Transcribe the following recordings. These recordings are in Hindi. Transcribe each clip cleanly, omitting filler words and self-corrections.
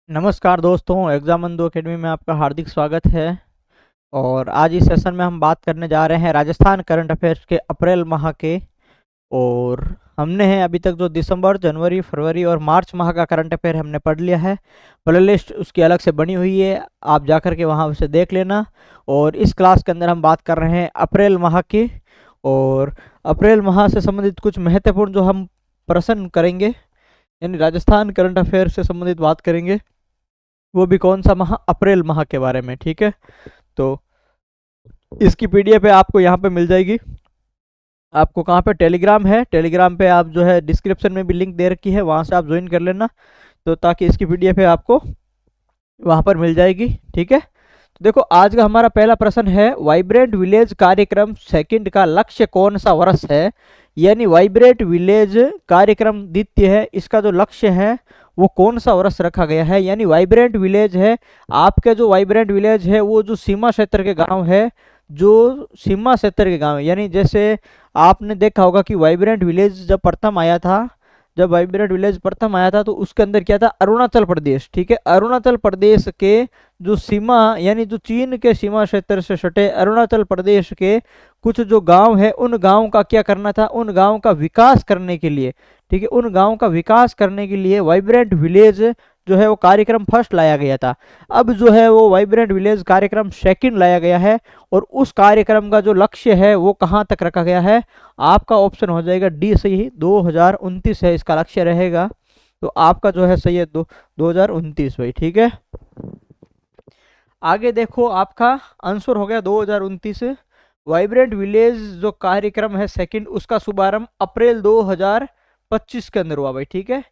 नमस्कार दोस्तों, एग्जाम 2 एकेडमी में आपका हार्दिक स्वागत है। और आज इस सेशन में हम बात करने जा रहे हैं राजस्थान करंट अफेयर्स के अप्रैल माह के। और हमने है अभी तक जो दिसंबर, जनवरी, फरवरी और मार्च माह का करंट अफेयर हमने पढ़ लिया है। प्ले लिस्ट उसकी अलग से बनी हुई है, आप जाकर के वहाँ उसे देख लेना। और इस क्लास के अंदर हम बात कर रहे हैं अप्रैल माह की। और अप्रैल माह से संबंधित कुछ महत्वपूर्ण जो हम प्रश्न करेंगे, यानी राजस्थान करंट अफेयर से संबंधित बात करेंगे। वो भी कौन सा माह? अप्रैल माह के बारे में। ठीक है, तो इसकी पीडीएफ आपको यहाँ पे मिल जाएगी। आपको कहाँ पे? टेलीग्राम है, टेलीग्राम पे आप जो है डिस्क्रिप्शन में भी लिंक दे रखी है, वहाँ से आप ज्वाइन कर लेना। तो ताकि इसकी पीडीएफ आपको वहाँ पर मिल जाएगी। ठीक है, तो देखो आज का हमारा पहला प्रश्न है, वाइब्रेंट विलेज कार्यक्रम सेकंड का लक्ष्य कौन सा वर्ष है? यानी वाइब्रेंट विलेज कार्यक्रम द्वितीय है, इसका जो लक्ष्य है वो कौन सा वर्ष रखा गया है? यानी वाइब्रेंट विलेज है आपके, जो वाइब्रेंट विलेज है वो जो सीमा क्षेत्र के गांव है, जो सीमा क्षेत्र के गांव है। यानी जैसे आपने देखा होगा कि वाइब्रेंट विलेज जब प्रथम आया था, जब वाइब्रेंट विलेज प्रथम आया था तो उसके अंदर क्या था? अरुणाचल प्रदेश। ठीक है, अरुणाचल प्रदेश के जो सीमा, यानी जो चीन के सीमा क्षेत्र से सटे अरुणाचल प्रदेश के कुछ जो गांव है, उन गांव का क्या करना था? उन गांव का विकास करने के लिए, ठीक है, उन गांव का विकास करने के लिए वाइब्रेंट विलेज जो है वो कार्यक्रम फर्स्ट लाया गया था। अब जो है वो वाइब्रेंट विलेज कार्यक्रम सेकंड लाया गया है। और उस कार्यक्रम का जो लक्ष्य है वो कहाँ तक रखा गया है? आपका ऑप्शन हो जाएगा डी सही, 2029 है इसका लक्ष्य रहेगा। तो आपका जो है सही है 2029 भाई। ठीक है, आगे देखो आपका आंसर हो गया 2029। वाइब्रेंट विलेज जो कार्यक्रम है सेकंड, उसका शुभारंभ अप्रैल 2025 के अंदर हुआ भाई। ठीक है,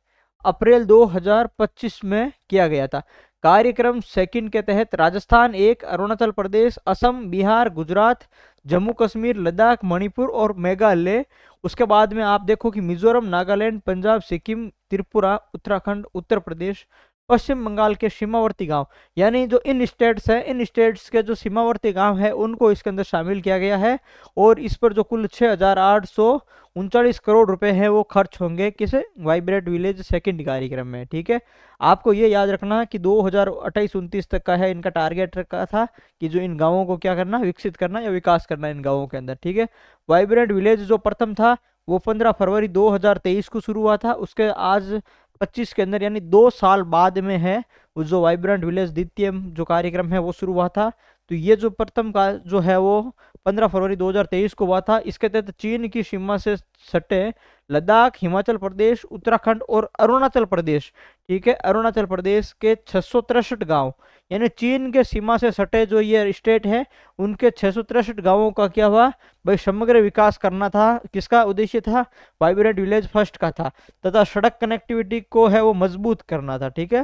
अप्रैल 2025 में किया गया था। कार्यक्रम सेकंड के तहत राजस्थान एक, अरुणाचल प्रदेश, असम, बिहार, गुजरात, जम्मू कश्मीर, लद्दाख, मणिपुर और मेघालय। उसके बाद में आप देखो कि मिजोरम, नागालैंड, पंजाब, सिक्किम, त्रिपुरा, उत्तराखंड, उत्तर प्रदेश, पश्चिम बंगाल के सीमावर्ती गांव, यानी जो इन स्टेट्स है, इन स्टेट्स के जो सीमावर्ती गांव है उनको इसके अंदर शामिल किया गया है। और इस पर जो कुल 6,839 करोड़ रुपए हैं वो खर्च होंगे किसे? वाइब्रेंट विलेज सेकंड कार्यक्रम में। ठीक है, आपको ये याद रखना कि 2028-29 तक का है इनका टारगेट रखा था कि जो इन गांवों को क्या करना? विकसित करना या विकास करना इन गांवों के अंदर। ठीक है, वाइब्रेंट विलेज जो प्रथम था वो 15 फरवरी 2023 को शुरू हुआ था। उसके आज 25 के अंदर, यानी 2 साल बाद में है वो जो वाइब्रेंट विलेज द्वितीय जो कार्यक्रम है वो शुरू हुआ था। तो ये जो प्रथम का जो है वो 15 फरवरी 2023 को हुआ था। इसके तहत चीन की सीमा से सटे लद्दाख, हिमाचल प्रदेश, उत्तराखंड और अरुणाचल प्रदेश, ठीक है, अरुणाचल प्रदेश के 663 गांव, यानी चीन के सीमा से सटे जो ये स्टेट है उनके 663 गांवों का क्या हुआ भाई? समग्र विकास करना था। किसका उद्देश्य था? वाइब्रेंट विलेज फर्स्ट का था। तथा सड़क कनेक्टिविटी को है वो मजबूत करना था। ठीक है,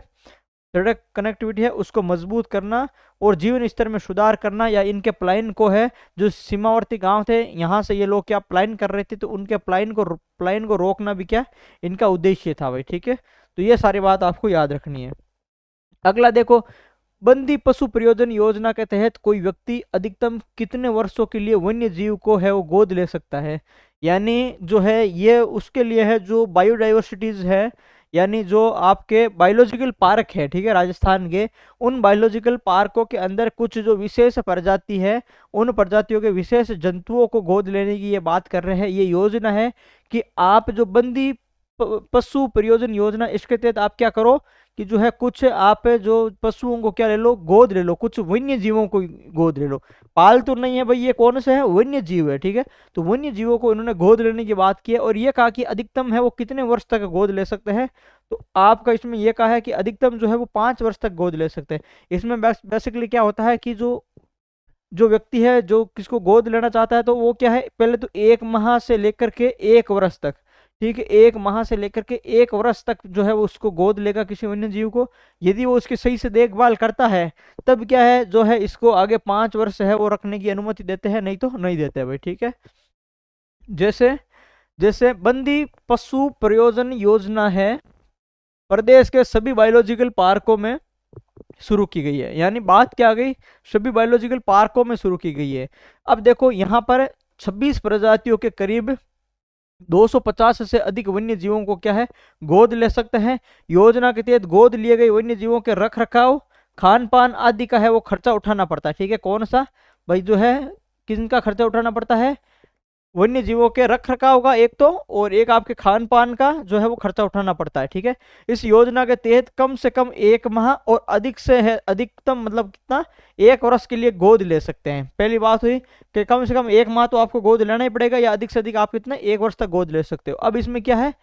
सड़क कनेक्टिविटी है उसको मजबूत करना और जीवन स्तर में सुधार करना, या इनके प्लाइन को है, जो सीमावर्ती गांव थे यहाँ से ये लोग क्या प्लाइन कर रहे थे, तो उनके प्लाइन को रोकना भी क्या इनका उद्देश्य था भाई। ठीक है, तो ये सारी बात आपको याद रखनी है। अगला देखो, बंदी पशु प्रयोजन योजना के तहत कोई व्यक्ति अधिकतम कितने वर्षों के लिए वन्य जीव को है वो गोद ले सकता है? यानी जो है ये उसके लिए है जो बायोडाइवर्सिटीज है, यानी जो आपके बायोलॉजिकल पार्क है, ठीक है, राजस्थान के उन बायोलॉजिकल पार्कों के अंदर कुछ जो विशेष प्रजाति है, उन प्रजातियों के विशेष जंतुओं को गोद लेने की ये बात कर रहे हैं। ये योजना है कि आप जो बंदी पशु प्रयोजन योजना, इसके तहत आप क्या करो कि जो है कुछ आप जो पशुओं को क्या ले लो? गोद ले लो, कुछ वन्य जीवों को गोद ले लो। पालतू नहीं है भाई, ये कौन से है? वन्य जीव है। ठीक है, तो वन्य जीवों को इन्होंने गोद लेने की बात की है और ये कहा कि अधिकतम है वो कितने वर्ष तक गोद ले सकते हैं? तो आपका इसमें यह कहा है कि अधिकतम जो है वो 5 वर्ष तक गोद ले सकते हैं। इसमें बेसिकली क्या होता है कि जो जो व्यक्ति है जो किसको गोद लेना चाहता है, तो वो क्या है, पहले तो 1 माह से लेकर के 1 वर्ष तक, ठीक है, 1 माह से लेकर के 1 वर्ष तक जो है वो उसको गोद लेगा किसी वन्य जीव को। यदि वो उसकी सही से देखभाल करता है तब क्या है जो है इसको आगे 5 वर्ष है वो रखने की अनुमति देते हैं, नहीं तो नहीं देते भाई। ठीक है, जैसे जैसे बंदी पशु प्रयोजन योजना है, प्रदेश के सभी बायोलॉजिकल पार्कों में शुरू की गई है। यानी बात क्या आ गई? सभी बायोलॉजिकल पार्कों में शुरू की गई है। अब देखो यहाँ पर 26 प्रजातियों के करीब 250 से अधिक वन्य जीवों को क्या है, गोद ले सकते हैं। योजना के तहत गोद लिए गए वन्य जीवों के रख रखाव, खान पान आदि का है वो खर्चा उठाना पड़ता है। ठीक है, कौन सा भाई जो है, किनका खर्चा उठाना पड़ता है, वन्य जीवों के रख रखाव का एक तो, और एक आपके खान पान का जो है वो खर्चा उठाना पड़ता है। ठीक है, इस योजना के तहत कम से कम 1 माह और अधिक से है अधिकतम मतलब कितना, 1 वर्ष के लिए गोद ले सकते हैं। पहली बात हुई कि कम से कम 1 माह तो आपको गोद लेना ही पड़ेगा, या अधिक से अधिक आप कितना 1 वर्ष तक गोद ले सकते हो। अब इसमें क्या है,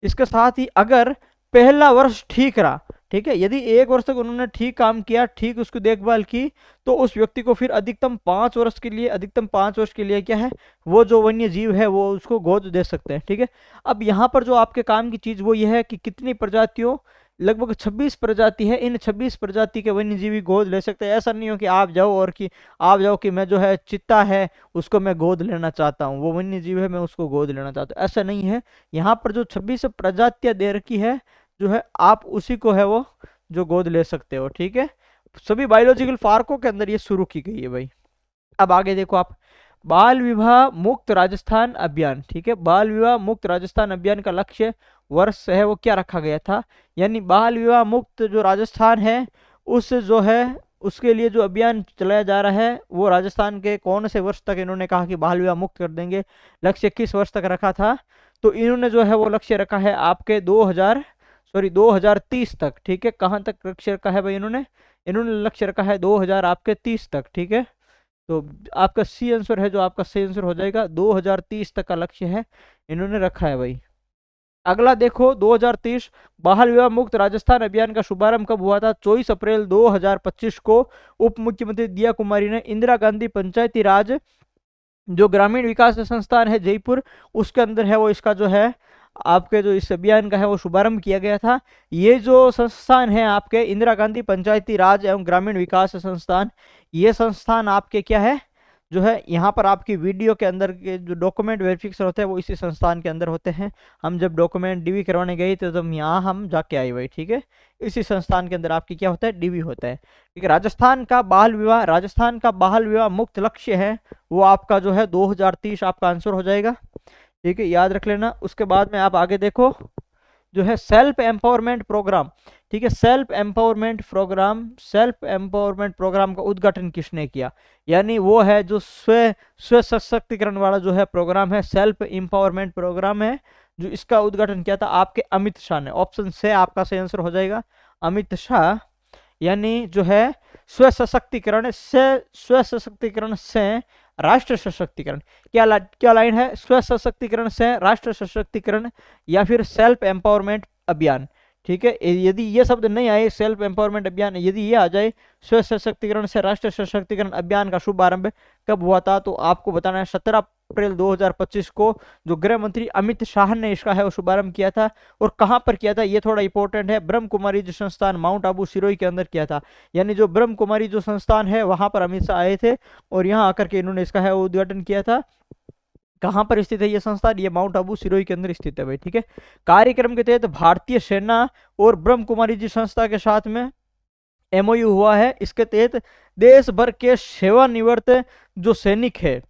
इसके साथ ही अगर पहला वर्ष ठीक रहा, ठीक है, यदि 1 वर्ष तक उन्होंने ठीक काम किया, ठीक उसकी देखभाल की, तो उस व्यक्ति को फिर अधिकतम 5 वर्ष के लिए, अधिकतम 5 वर्ष के लिए क्या है, वो जो वन्य जीव है वो उसको गोद दे सकते हैं। ठीक है, अब यहाँ पर जो आपके काम की चीज वो ये है कि कितनी प्रजातियों, लगभग 26 प्रजाति है, इन 26 प्रजाति के वन्य जीवी गोद ले सकते हैं। ऐसा नहीं हो कि आप जाओ और कि आप जाओ कि मैं जो है चित्ता है उसको मैं गोद लेना चाहता हूँ, वो वन्य जीव है मैं उसको गोद लेना चाहता हूँ, ऐसा नहीं है। यहाँ पर जो 26 प्रजातियां दे रखी है जो है, आप उसी को है वो जो गोद ले सकते हो। ठीक है, सभी बायोलॉजिकल पार्कों के अंदर ये शुरू की गई है भाई। अब आगे देखो आप, बाल विवाह मुक्त राजस्थान अभियान। ठीक है, बाल विवाह मुक्त राजस्थान अभियान का लक्ष्य वर्ष है वो क्या रखा गया था, यानी बाल विवाह मुक्त जो राजस्थान है उस जो है उसके लिए जो अभियान चलाया जा रहा है वो राजस्थान के कौन से वर्ष तक इन्होंने कहा कि बाल विवाह मुक्त कर देंगे, लक्ष्य किस वर्ष तक रखा था, तो इन्होंने जो है वो लक्ष्य रखा है आपके 2030 तक। ठीक है, कहाँ तक लक्ष्य रखा है भाई इन्होंने, इन्होंने लक्ष्य रखा है 2000 आपके 30 तक। ठीक है, तो आपका सी आंसर है जो आपका सही आंसर हो जाएगा, 2030 तक का लक्ष्य है इन्होंने रखा है भाई। अगला देखो 2030 बाल विवाह मुक्त राजस्थान अभियान का शुभारंभ कब हुआ था, 24 अप्रैल 2025 को उप मुख्यमंत्री दिया कुमारी ने इंदिरा गांधी पंचायती राज जो ग्रामीण विकास संस्थान है जयपुर उसके अंदर है वो इसका जो है आपके जो इस अभियान का है वो शुभारंभ किया गया था। ये जो संस्थान है आपके इंदिरा गांधी पंचायती राज एवं ग्रामीण विकास संस्थान, ये संस्थान आपके क्या है जो है, यहाँ पर आपकी वीडियो के अंदर के जो डॉक्यूमेंट वेरिफिकेशन होते हैं वो इसी संस्थान के अंदर होते हैं। हम जब डॉक्यूमेंट डीवी करवाने गए थे तो हम यहाँ हम जाके आए भाई। ठीक है, इसी संस्थान के अंदर आपकी क्या होता है, डीवी होता है। ठीक है, राजस्थान का बाल विवाह, राजस्थान का बाल विवाह मुक्त लक्ष्य है वो आपका जो है 2030 आपका आंसर हो जाएगा। ठीक है, याद रख लेना। उसके बाद में आप आगे देखो जो है सेल्फ एम्पावरमेंट प्रोग्राम। ठीक है, self empowerment programme, self empowerment programme का उद्घाटन किसने किया, यानी वो है जो स्व सशक्तिकरण वाला जो है प्रोग्राम है, सेल्फ एम्पावरमेंट प्रोग्राम है, जो इसका उद्घाटन किया था आपके अमित शाह ने। ऑप्शन से आपका सही आंसर हो जाएगा अमित शाह, यानी जो है स्व सशक्तिकरण से राष्ट्र सशक्तिकरण। क्या लाइन है, स्व सशक्तिकरण से राष्ट्र सशक्तिकरण या फिर सेल्फ एम्पावरमेंट अभियान। ठीक है, यदि ये शब्द नहीं आए सेल्फ एम्पावरमेंट अभियान, यदि ये आ जाए स्व सशक्तिकरण से राष्ट्र सशक्तिकरण अभियान का शुभारंभ कब हुआ था, तो आपको बताना है 17 अप्रैल 2025 को जो गृह मंत्री अमित शाह ने इसका है वो शुभारंभ किया था। और कहां पर किया था ये थोड़ा इंपॉर्टेंट है, ब्रह्म कुमारी जो संस्थान माउंट आबू सिरोही के अंदर किया था, यानी जो ब्रह्म कुमारी जो संस्थान है वहां पर अमित शाह आए थे और यहाँ आकर के इन्होंने इसका है वो उद्घाटन किया था। कहां पर स्थित है ये संस्थान, ये माउंट आबू सिरोही के अंदर स्थित है भाई। ठीक है, कार्यक्रम के तहत भारतीय सेना और ब्रह्म कुमारी जी संस्था के साथ में एमओयू हुआ है। इसके तहत देश भर के सेवानिवृत्त जो सैनिक है,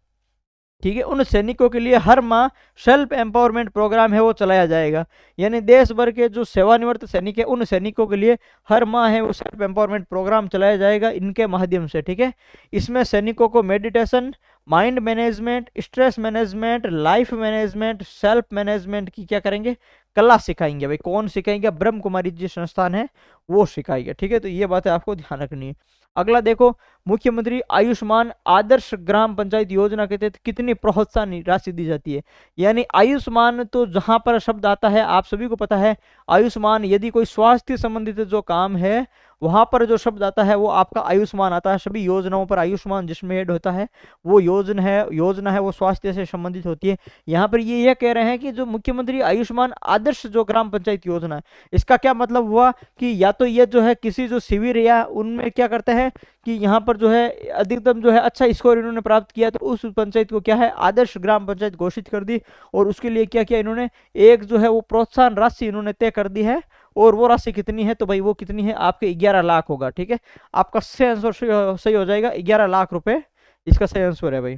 ठीक है, उन सैनिकों के लिए हर माह सेल्फ एम्पावरमेंट प्रोग्राम है वो चलाया जाएगा, यानी देश भर के जो सेवानिवृत्त सैनिक है उन सैनिकों के लिए हर माह है वो सेल्फ एम्पावरमेंट प्रोग्राम चलाया जाएगा इनके माध्यम से। ठीक है, इसमें सैनिकों को meditation, mind management, stress management, life management, self management की क्या करेंगे, कला सिखाएंगे भाई। कौन सिखाएंगे, ब्रह्म कुमारी जी संस्थान है वो सिखाएंगे। ठीक है, तो ये बातें आपको ध्यान रखनी है। अगला देखो, मुख्यमंत्री आयुष्मान आदर्श ग्राम पंचायत योजना के तहत कितनी प्रोत्साहन राशि दी जाती है, यानी आयुष्मान तो जहां पर शब्द आता है आप सभी को पता है, आयुष्मान यदि कोई स्वास्थ्य संबंधित जो काम है वहां पर जो शब्द आता है वो आपका आयुष्मान आता है। सभी योजनाओं पर आयुष्मान जिसमें ऐड होता है वो योजना है वो स्वास्थ्य से संबंधित होती है। यहाँ पर ये कह रहे हैं कि जो मुख्यमंत्री आयुष्मान आदर्श जो ग्राम पंचायत योजना है, इसका क्या मतलब हुआ कि या तो ये जो है किसी जो शिविर या उनमें क्या करते हैं कि यहाँ पर जो है अधिकतम जो है अच्छा स्कोर इन्होंने प्राप्त किया तो उस पंचायत को क्या है आदर्श ग्राम पंचायत घोषित कर दी, और उसके लिए क्या किया इन्होंने, एक जो है वो प्रोत्साहन राशि इन्होंने तय कर दी है। और वो राशि कितनी है, तो भाई वो कितनी है आपके 11 लाख होगा। ठीक है, आपका सही आंसर सही हो जाएगा, 11 लाख रुपए इसका सही आंसर है भाई।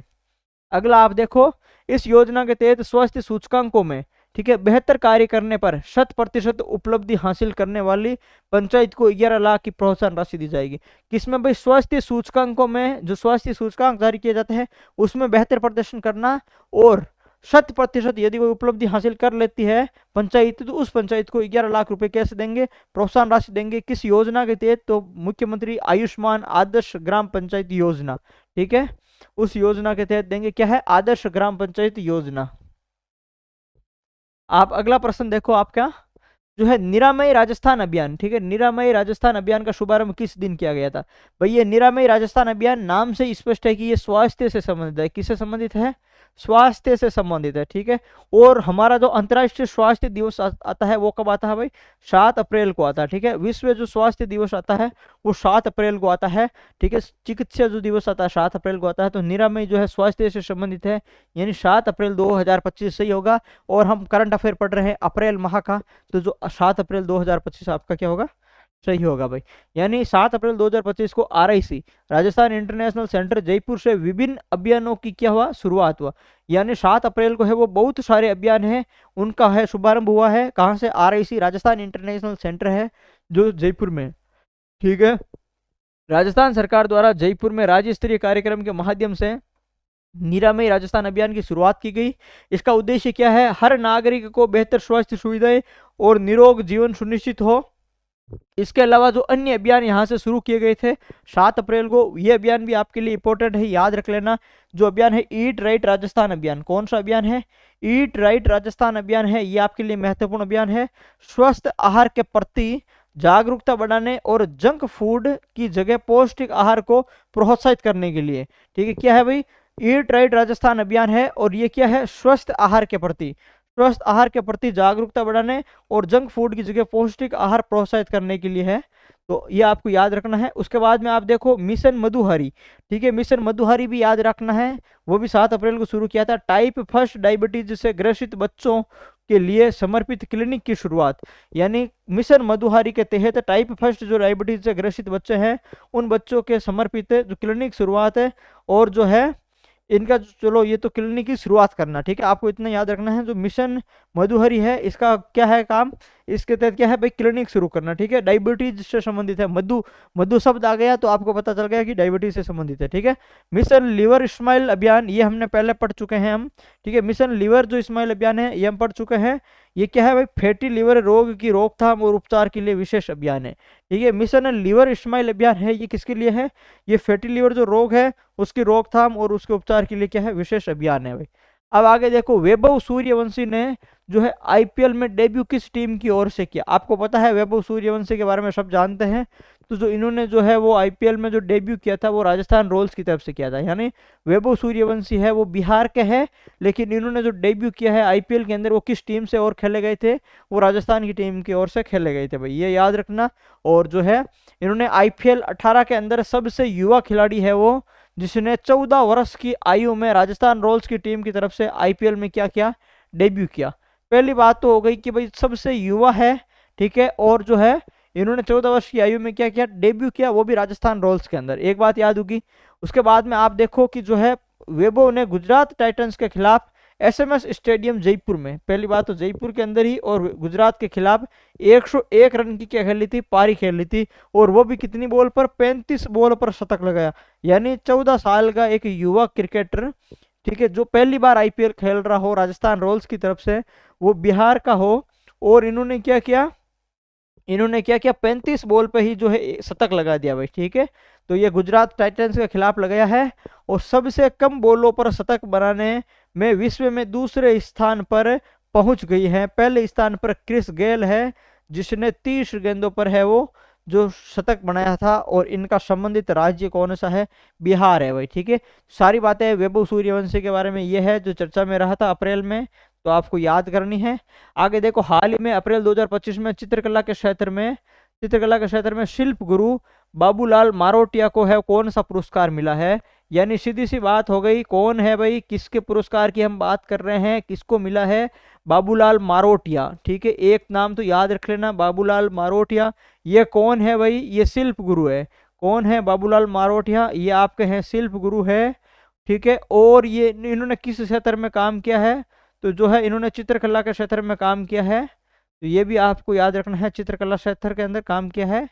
अगला आप देखो, इस योजना के तहत स्वास्थ्य सूचकांकों में, ठीक है, बेहतर कार्य करने पर 100% उपलब्धि हासिल करने वाली पंचायत को 11 लाख की प्रोत्साहन राशि दी जाएगी। किसमें भाई? स्वास्थ्य सूचकांकों में, जो स्वास्थ्य सूचकांक जारी किए जाते हैं उसमें बेहतर प्रदर्शन करना, और 100% यदि कोई उपलब्धि हासिल कर लेती है पंचायत, तो उस पंचायत को 11 लाख रुपए कैसे देंगे? प्रोत्साहन राशि देंगे। किस योजना के तहत? तो मुख्यमंत्री आयुष्मान आदर्श ग्राम पंचायत योजना, ठीक है, उस योजना के तहत देंगे। क्या है? आदर्श ग्राम पंचायत योजना। आप अगला प्रश्न देखो, आपका जो है निरामय राजस्थान अभियान, ठीक है, निरामय राजस्थान अभियान का शुभारंभ किस दिन किया गया था? भाई ये निरामय राजस्थान अभियान नाम से स्पष्ट है कि ये स्वास्थ्य से संबंधित है। किससे संबंधित है? स्वास्थ्य से संबंधित है, ठीक है। और हमारा जो अंतर्राष्ट्रीय स्वास्थ्य दिवस आता है वो कब आता है भाई? 7 अप्रैल को आता है, ठीक है। विश्व जो स्वास्थ्य दिवस आता है वो 7 अप्रैल को आता है, ठीक है। चिकित्सा जो दिवस आता है 7 अप्रैल को आता है। तो निरामय जो है स्वास्थ्य से संबंधित है, यानी 7 अप्रैल 2025 सही होगा। और हम करंट अफेयर पढ़ रहे हैं अप्रैल माह का, तो जो 7 अप्रैल 2025 आपका क्या होगा? सही होगा भाई। यानी 7 अप्रैल 2025 को RIC Rajasthan international centre Jaipur से विभिन्न अभियानों की क्या हुआ? शुरुआत हुआ। यानी 7 अप्रैल को है वो बहुत सारे अभियान है उनका है शुभारंभ हुआ है। कहाँ से? RIC राजस्थान इंटरनेशनल सेंटर है जो जयपुर में, ठीक है। राजस्थान सरकार द्वारा जयपुर में राज्य स्तरीय कार्यक्रम के माध्यम से निरामय राजस्थान अभियान की शुरुआत की गई। इसका उद्देश्य क्या है? हर नागरिक को बेहतर स्वास्थ्य सुविधाएं और निरोग जीवन सुनिश्चित हो। इसके अलावा जो अन्य अभियान यहाँ से शुरू किए गए थे 7 अप्रैल को, ये अभियान भी आपके लिए इंपॉर्टेंट है, याद रख लेना। जो अभियान है ईट राइट राजस्थान अभियान, कौन सा अभियान है? ईट राइट राजस्थान अभियान है, ये आपके लिए महत्वपूर्ण अभियान है। स्वस्थ आहार के प्रति जागरूकता बढ़ाने और जंक फूड की जगह पौष्टिक आहार को प्रोत्साहित करने के लिए, ठीक है। क्या है भाई? ईट राइट राजस्थान अभियान है, और ये क्या है? स्वस्थ आहार के प्रति, स्वस्थ आहार के प्रति जागरूकता बढ़ाने और जंक फूड की जगह पौष्टिक आहार प्रोत्साहित करने के लिए है। तो ये आपको याद रखना है। उसके बाद में आप देखो मिशन मधुहरी, ठीक है, मिशन मधुहरी भी याद रखना है। वो भी 7 अप्रैल को शुरू किया था। टाइप 1 डायबिटीज से ग्रसित बच्चों के लिए समर्पित क्लिनिक की शुरुआत, यानी मिशन मधुहरी के तहत टाइप 1 जो डायबिटीज से ग्रसित बच्चे हैं उन बच्चों के समर्पित जो क्लिनिक शुरुआत है। और जो है इनका चलो ये तो क्लिनिक की शुरुआत करना, ठीक है। आपको इतना याद रखना है, जो मिशन मधुहरी है इसका क्या है काम? इसके तहत क्या है भाई? क्लिनिक शुरू करना, ठीक है। डायबिटीज से संबंधित है। मधु, मधु शब्द आ गया तो आपको पता चल गया कि डायबिटीज से संबंधित है, ठीक है। मिशन लिवर स्माइल अभियान, ये हमने पहले पढ़ चुके हैं हम, ठीक है। मिशन लिवर जो स्माइल अभियान है ये हम पढ़ चुके हैं। ये क्या है भाई? फैटी लिवर रोग की रोकथाम और उपचार के लिए विशेष अभियान है, ठीक है। मिशन लिवर स्माइल अभियान है, ये किसके लिए है? ये फैटी लिवर जो रोग है उसकी रोकथाम और उसके उपचार के लिए क्या है? विशेष अभियान है भाई। अब आगे देखो, वैभव सूर्यवंशी ने जो है IPL में डेब्यू किस टीम की ओर से किया? आपको पता है वैभव सूर्यवंशी के बारे में सब जानते हैं। तो जो इन्होंने जो है वो IPL में जो डेब्यू किया था वो राजस्थान रॉयल्स की तरफ से किया था। यानी वैभव सूर्यवंशी है वो बिहार के हैं, लेकिन इन्होंने जो डेब्यू किया है IPL के अंदर वो किस टीम से और खेले गए थे? वो राजस्थान की टीम की ओर से खेले गए थे भाई, ये याद रखना। और जो है इन्होंने IPL 18 के अंदर सबसे युवा खिलाड़ी है वो, जिसने 14 वर्ष की आयु में राजस्थान रॉयल्स की टीम की तरफ से IPL में क्या किया? डेब्यू किया। पहली बात तो हो गई कि भाई सबसे युवा है, ठीक है। और जो है इन्होंने 14 वर्ष की आयु में क्या किया? डेब्यू किया, वो भी राजस्थान रॉयल्स के अंदर, एक बात याद होगी। उसके बाद में आप देखो कि जो है वैभव ने गुजरात टाइटंस के खिलाफ SMS स्टेडियम जयपुर में, पहली बात तो जयपुर के अंदर ही, और गुजरात के खिलाफ 101 रन की क्या खेली थी? पारी खेल ली थी। और वो भी कितनी बॉल पर? 35 बॉल पर शतक लगाया। यानी 14 साल का एक युवा क्रिकेटर, ठीक है, जो पहली बार IPL खेल रहा हो राजस्थान रॉयल्स की तरफ से, वो बिहार का हो। और इन्होंने क्या किया? 35 बॉल पे ही जो है शतक लगा दिया भाई, ठीक है। तो ये गुजरात टाइटंस के खिलाफ लगाया है। और सबसे कम बॉलों पर शतक बनाने में विश्व में दूसरे स्थान पर पहुंच गई है। पहले स्थान पर क्रिस गेल है जिसने 30 गेंदों पर है वो जो शतक बनाया था। और इनका संबंधित राज्य कौन सा है? बिहार है भाई, ठीक है। सारी बातें वैभव सूर्यवंशी के बारे में ये है जो चर्चा में रहा था अप्रैल में, तो आपको याद करनी है। आगे देखो, हाल ही में अप्रैल 2025 में चित्रकला के क्षेत्र में शिल्प गुरु बाबूलाल मारोटिया को है कौन सा पुरस्कार मिला है? यानी सीधी सी बात हो गई, कौन है भाई? किसके पुरस्कार की हम बात कर रहे हैं? किसको मिला है? बाबूलाल मारोटिया, ठीक है। एक नाम तो याद रख लेना, बाबूलाल मारोटिया। ये कौन है भाई? ये शिल्प गुरु है। कौन है बाबूलाल मारोटिया? ये आपके हैं शिल्प गुरु है, ठीक है। और ये इन्होंने किस क्षेत्र में काम किया है, तो जो है इन्होंने चित्रकला के क्षेत्र में काम किया है, तो ये भी आपको याद रखना है, चित्रकला क्षेत्र के अंदर काम किया है।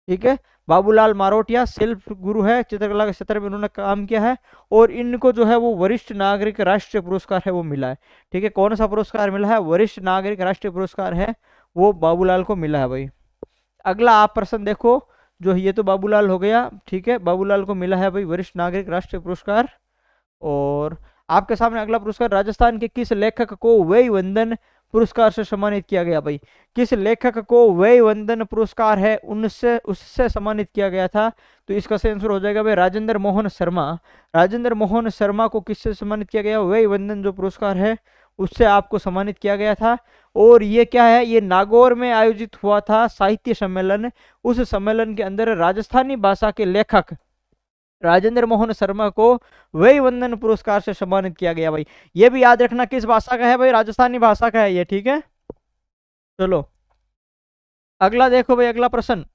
ठीक है। बाबूलाल मारोटिया शिल्प गुरु है, चित्रकला के क्षेत्र में उन्होंने काम किया है। और इनको जो है वो वरिष्ठ नागरिक राष्ट्रीय पुरस्कार है वो मिला है। ठीक है। कौन सा पुरस्कार मिला है, वरिष्ठ नागरिक राष्ट्रीय पुरस्कार है, वो बाबूलाल को मिला है भाई। अगला आप प्रश्न देखो, जो ये तो बाबूलाल हो गया। ठीक है, बाबूलाल को मिला है भाई वरिष्ठ नागरिक राष्ट्रीय पुरस्कार। और आपके सामने अगला पुरस्कार, राजस्थान के किस लेखक को वय वंदन पुरस्कार से सम्मानित किया गया भाई। किस लेखक को वय वंदन पुरस्कार है उनसे उससे सम्मानित किया गया था, तो इसका सही आंसर हो जाएगा भाई राजेंद्र मोहन शर्मा। राजेंद्र मोहन शर्मा को किससे सम्मानित किया गया, वय वंदन जो पुरस्कार है उससे आपको सम्मानित किया गया था। और ये क्या है, ये नागौर में आयोजित हुआ था साहित्य सम्मेलन। उस सम्मेलन के अंदर राजस्थानी भाषा के लेखक राजेंद्र मोहन शर्मा को वय वंदन पुरस्कार से सम्मानित किया गया भाई। ये भी याद रखना किस भाषा का है भाई, राजस्थानी भाषा का है ये। ठीक है, चलो अगला देखो भाई, अगला प्रश्न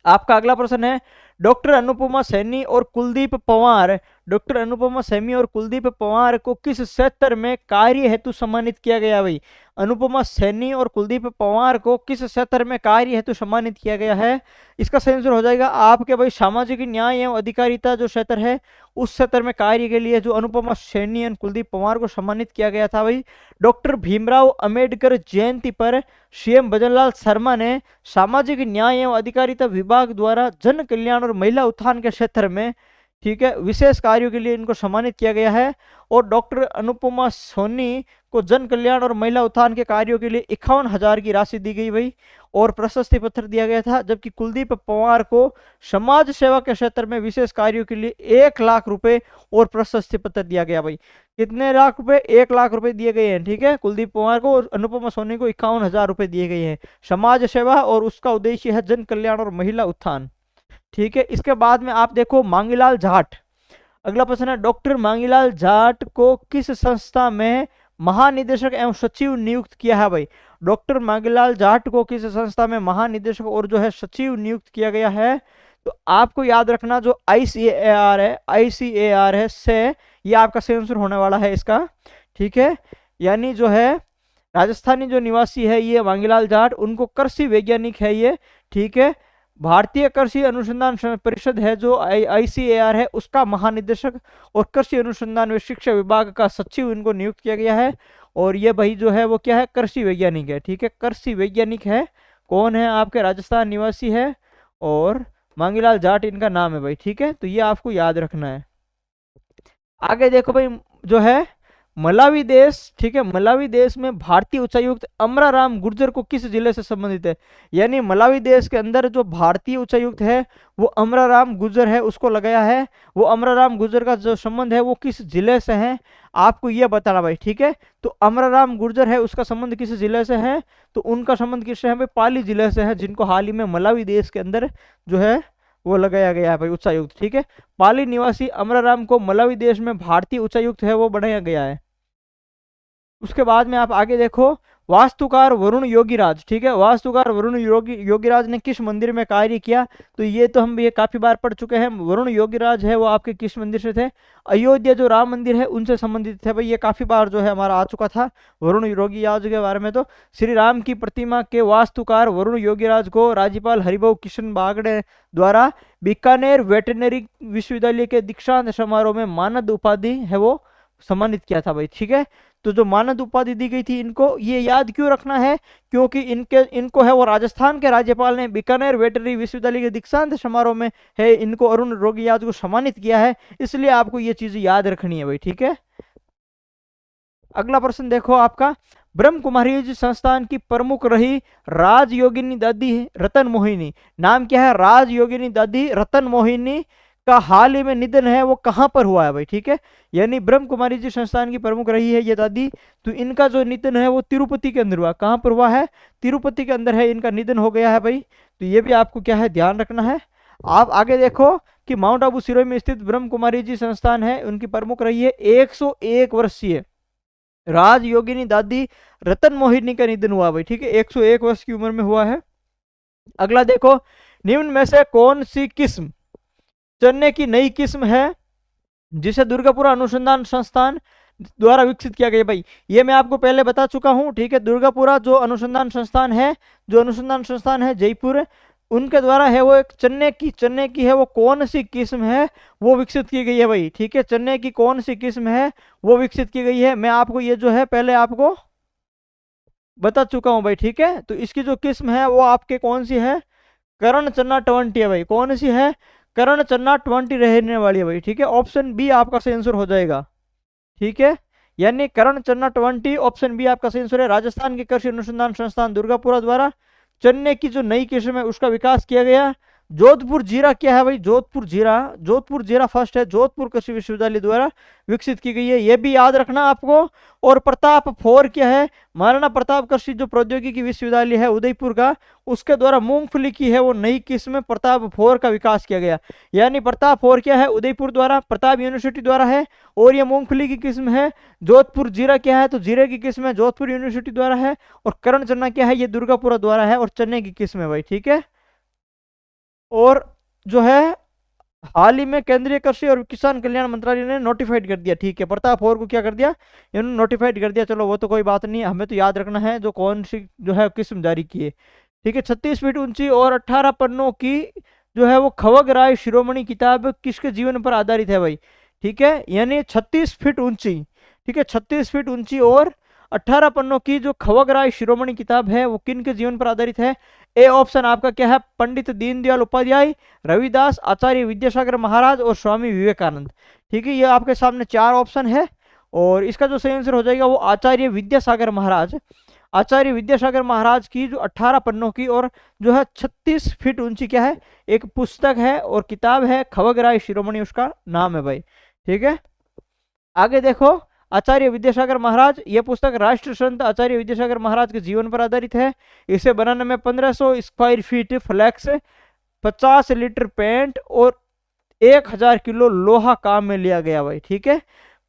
आपका अगला प्रश्न है, डॉक्टर अनुपमा सैनी और कुलदीप पंवार, डॉक्टर अनुपमा सैनी और कुलदीप पंवार को किस क्षेत्र में कार्य हेतु सम्मानित किया गया भाई। अनुपमा सैनी और कुलदीप पंवार को किस क्षेत्र में कार्य हेतु सम्मानित किया गया है, इसका सही आंसर हो जाएगा आपके भाई सामाजिक न्याय एवं अधिकारिता जो क्षेत्र है उस क्षेत्र में कार्य के लिए जो अनुपमा सैनी और कुलदीप पंवार को सम्मानित किया गया था भाई। डॉक्टर भीमराव अंबेडकर जयंती पर सीएम भजनलाल शर्मा ने सामाजिक न्याय एवं अधिकारिता विभाग द्वारा जन कल्याण और महिला उत्थान के क्षेत्र में, ठीक है, विशेष कार्यों के लिए इनको सम्मानित किया गया है। और डॉक्टर अनुपमा सोनी को जन कल्याण और महिला उत्थान के कार्यों के लिए 51,000 की राशि दी गई भाई और प्रशस्ति पत्र दिया गया था। जबकि कुलदीप पंवार को समाज सेवा के क्षेत्र में विशेष कार्यों के लिए 1,00,000 रुपए और प्रशस्ति पत्र दिया गया भाई। कितने लाख रुपए, 1,00,000 रुपए दिए गए हैं। ठीक है, कुलदीप पंवार को और अनुपमा सोनी को 51,000 रुपए दिए गए हैं समाज सेवा, और उसका उद्देश्य है जन कल्याण और महिला उत्थान। ठीक है, इसके बाद में आप देखो मांगीलाल जाट। अगला प्रश्न है, डॉक्टर मांगीलाल जाट को किस संस्था में महानिदेशक एवं सचिव नियुक्त किया है भाई। डॉक्टर मांगीलाल जाट को किस संस्था में महानिदेशक और जो है सचिव नियुक्त किया गया है, तो आपको याद रखना जो आईसीएआर है, आईसीएआर है से ये आपका सही आंसर होने वाला है इसका। ठीक है, यानी जो है राजस्थानी जो निवासी है ये मांगीलाल जाट, उनको कृषि वैज्ञानिक है ये। ठीक है, भारतीय कृषि अनुसंधान परिषद है जो आईसीएआर है उसका महानिदेशक और कृषि अनुसंधान व शिक्षा विभाग का सचिव इनको नियुक्त किया गया है। और ये भाई जो है वो क्या है, कृषि वैज्ञानिक है। ठीक है, कृषि वैज्ञानिक है, कौन है आपके राजस्थान निवासी है और मांगीलाल जाट इनका नाम है भाई। ठीक है, तो ये आपको याद रखना है। आगे देखो भाई, जो है मलावी देश, ठीक है, मलावी देश में भारतीय उच्चायुक्त अमराराम गुर्जर को किस जिले से संबंधित है। यानी मलावी देश के अंदर जो भारतीय उच्चायुक्त है वो अमराराम गुर्जर है, उसको लगाया है। वो अमराराम गुर्जर का जो संबंध है वो किस जिले से है आपको ये बताना भाई। ठीक है, तो अमराराम गुर्जर है उसका संबंध किस जिले से है, तो उनका संबंध किससे है भाई, पाली जिले से है, जिनको हाल ही में मलावी देश के अंदर जो है वो लगाया गया है भाई उच्चायुक्त। ठीक है, पाली निवासी अमराराम को मलावी देश में भारतीय उच्चायुक्त है वो बनाया गया है। उसके बाद में आप आगे देखो, वास्तुकार वरुण योगीराज। ठीक है, वास्तुकार वरुण योगीराज ने किस मंदिर में कार्य किया, तो ये तो हम ये काफी बार पढ़ चुके हैं। वरुण योगीराज है वो आपके किस मंदिर से थे, अयोध्या जो राम मंदिर है उनसे संबंधित थे भाई। ये काफी बार जो है हमारा आ चुका था वरुण योगीराज के बारे में। तो श्री राम की प्रतिमा के वास्तुकार वरुण योगीराज को राज्यपाल हरिभाऊ किशन बागड़े द्वारा बीकानेर वेटरनरी विश्वविद्यालय के दीक्षांत समारोह में मानद उपाधि है वो सम्मानित किया था भाई। ठीक है, तो जो मानद उपाधि दी गई थी इनको, ये याद क्यों रखना है, क्योंकि इनको है वो राजस्थान के राज्यपाल ने बीकानेर वेटरनरी विश्वविद्यालय के दीक्षांत समारोह में है इनको अरुण योगीराज को सम्मानित किया है, इसलिए आपको ये चीज याद रखनी है भाई। ठीक है, अगला प्रश्न देखो आपका, ब्रह्म कुमारी जी संस्थान की प्रमुख रही राजयोगिनी दादी रतन मोहिनी, नाम क्या है, राजयोगिनी दादी रतन मोहिनी का हाल ही में निधन है वो कहां पर हुआ है भाई। ठीक है, यानी ब्रह्म कुमारी जी संस्थान की प्रमुख रही है ये दादी, तो इनका जो निधन है वो तिरुपति के अंदर हुआ। कहां पर हुआ है, तिरुपति के अंदर है इनका निधन हो गया है भाई। तो ये भी आपको क्या है ध्यान रखना है। आप आगे देखो कि माउंट आबू सिरोही में स्थित ब्रह्म कुमारी जी संस्थान है उनकी प्रमुख रही है 101 वर्षीय राजयोगिनी दादी रतन मोहिनी का निधन हुआ भाई। ठीक है, 101 वर्ष की उम्र में हुआ है। अगला देखो, निम्न में से कौन सी किस्म चने की नई किस्म है जिसे दुर्गापुरा अनुसंधान संस्थान द्वारा विकसित किया गया भाई। ये मैं आपको पहले बता चुका हूँ, ठीक है। दुर्गापुरा जो अनुसंधान संस्थान है, जो अनुसंधान संस्थान है जयपुर, उनके द्वारा है वो एक चन्ने की है वो कौन सी किस्म है वो विकसित की गई है भाई, ठीक है। चन्ने की कौन सी किस्म है वो विकसित की गई है, मैं आपको ये जो है पहले आपको बता चुका हूँ भाई, ठीक है। तो इसकी जो किस्म है वो आपके कौन सी है, करण चन्ना 20 है भाई। कौन सी है, करण चन्ना 20 रहने वाली है भाई, ठीक है। ऑप्शन बी आपका सही आंसर हो जाएगा, ठीक है। यानी करण चन्ना 20, ऑप्शन बी आपका सही आंसर है। राजस्थान के कृषि अनुसंधान संस्थान दुर्गापुरा द्वारा चन्ने की जो नई किस्म है उसका विकास किया गया। जोधपुर जीरा क्या है भाई, जोधपुर जीरा, जोधपुर जीरा फर्स्ट है, जोधपुर कृषि विश्वविद्यालय द्वारा विकसित की गई है, ये भी याद रखना आपको। और प्रताप फोर क्या है, महाराणा प्रताप कृषि जो प्रौद्योगिकी विश्वविद्यालय है उदयपुर का, उसके द्वारा मूंगफली की है वो नई किस्म प्रताप फोर का विकास किया गया। यानी प्रताप फोर क्या है, उदयपुर द्वारा, प्रताप यूनिवर्सिटी द्वारा है। और ये मूंगफली की किस्म है। जोधपुर जीरा क्या है, तो जीरे की किस्म है, जोधपुर यूनिवर्सिटी द्वारा है। और करण चन्ना क्या है, ये दुर्गापुरा द्वारा है और चन्ने की किस्म है भाई, ठीक है। और जो है हाल ही में केंद्रीय कृषि और किसान कल्याण मंत्रालय ने नोटिफाइड कर दिया, ठीक है। प्रताप फोर को क्या कर दिया, इन्होंने नोटिफाइड कर दिया। चलो वो तो कोई बात नहीं, हमें तो याद रखना है जो कौन सी जो है किस्म जारी की है, ठीक है। 36 फीट ऊंची और 18 पन्नों की जो है वो खवग राय शिरोमणि किताब किसके जीवन पर आधारित है भाई, ठीक है। यानी 36 फीट ऊंची, ठीक है, 36 फीट ऊंची और 18 पन्नों की जो खवग राय शिरोमणि किताब है वो किन के जीवन पर आधारित है। ए ऑप्शन आपका क्या है, पंडित दीनदयाल उपाध्याय, रविदास, आचार्य विद्यासागर महाराज और स्वामी विवेकानंद, ठीक है। ये आपके सामने चार ऑप्शन है और इसका जो सही आंसर हो जाएगा वो आचार्य विद्यासागर महाराज। आचार्य विद्यासागर महाराज की जो 18 पन्नों की और जो है 36 फीट ऊंची क्या है, एक पुस्तक है और किताब है, खवग राय शिरोमणि उसका नाम है भाई, ठीक है। आगे देखो, आचार्य विद्यासागर महाराज, ये पुस्तक राष्ट्र संत आचार्य विद्यासागर महाराज के जीवन पर आधारित है। इसे बनाने में 1500 square feet flex, 50 litre paint और 1000 किलो लोहा काम में लिया गया भाई, ठीक है।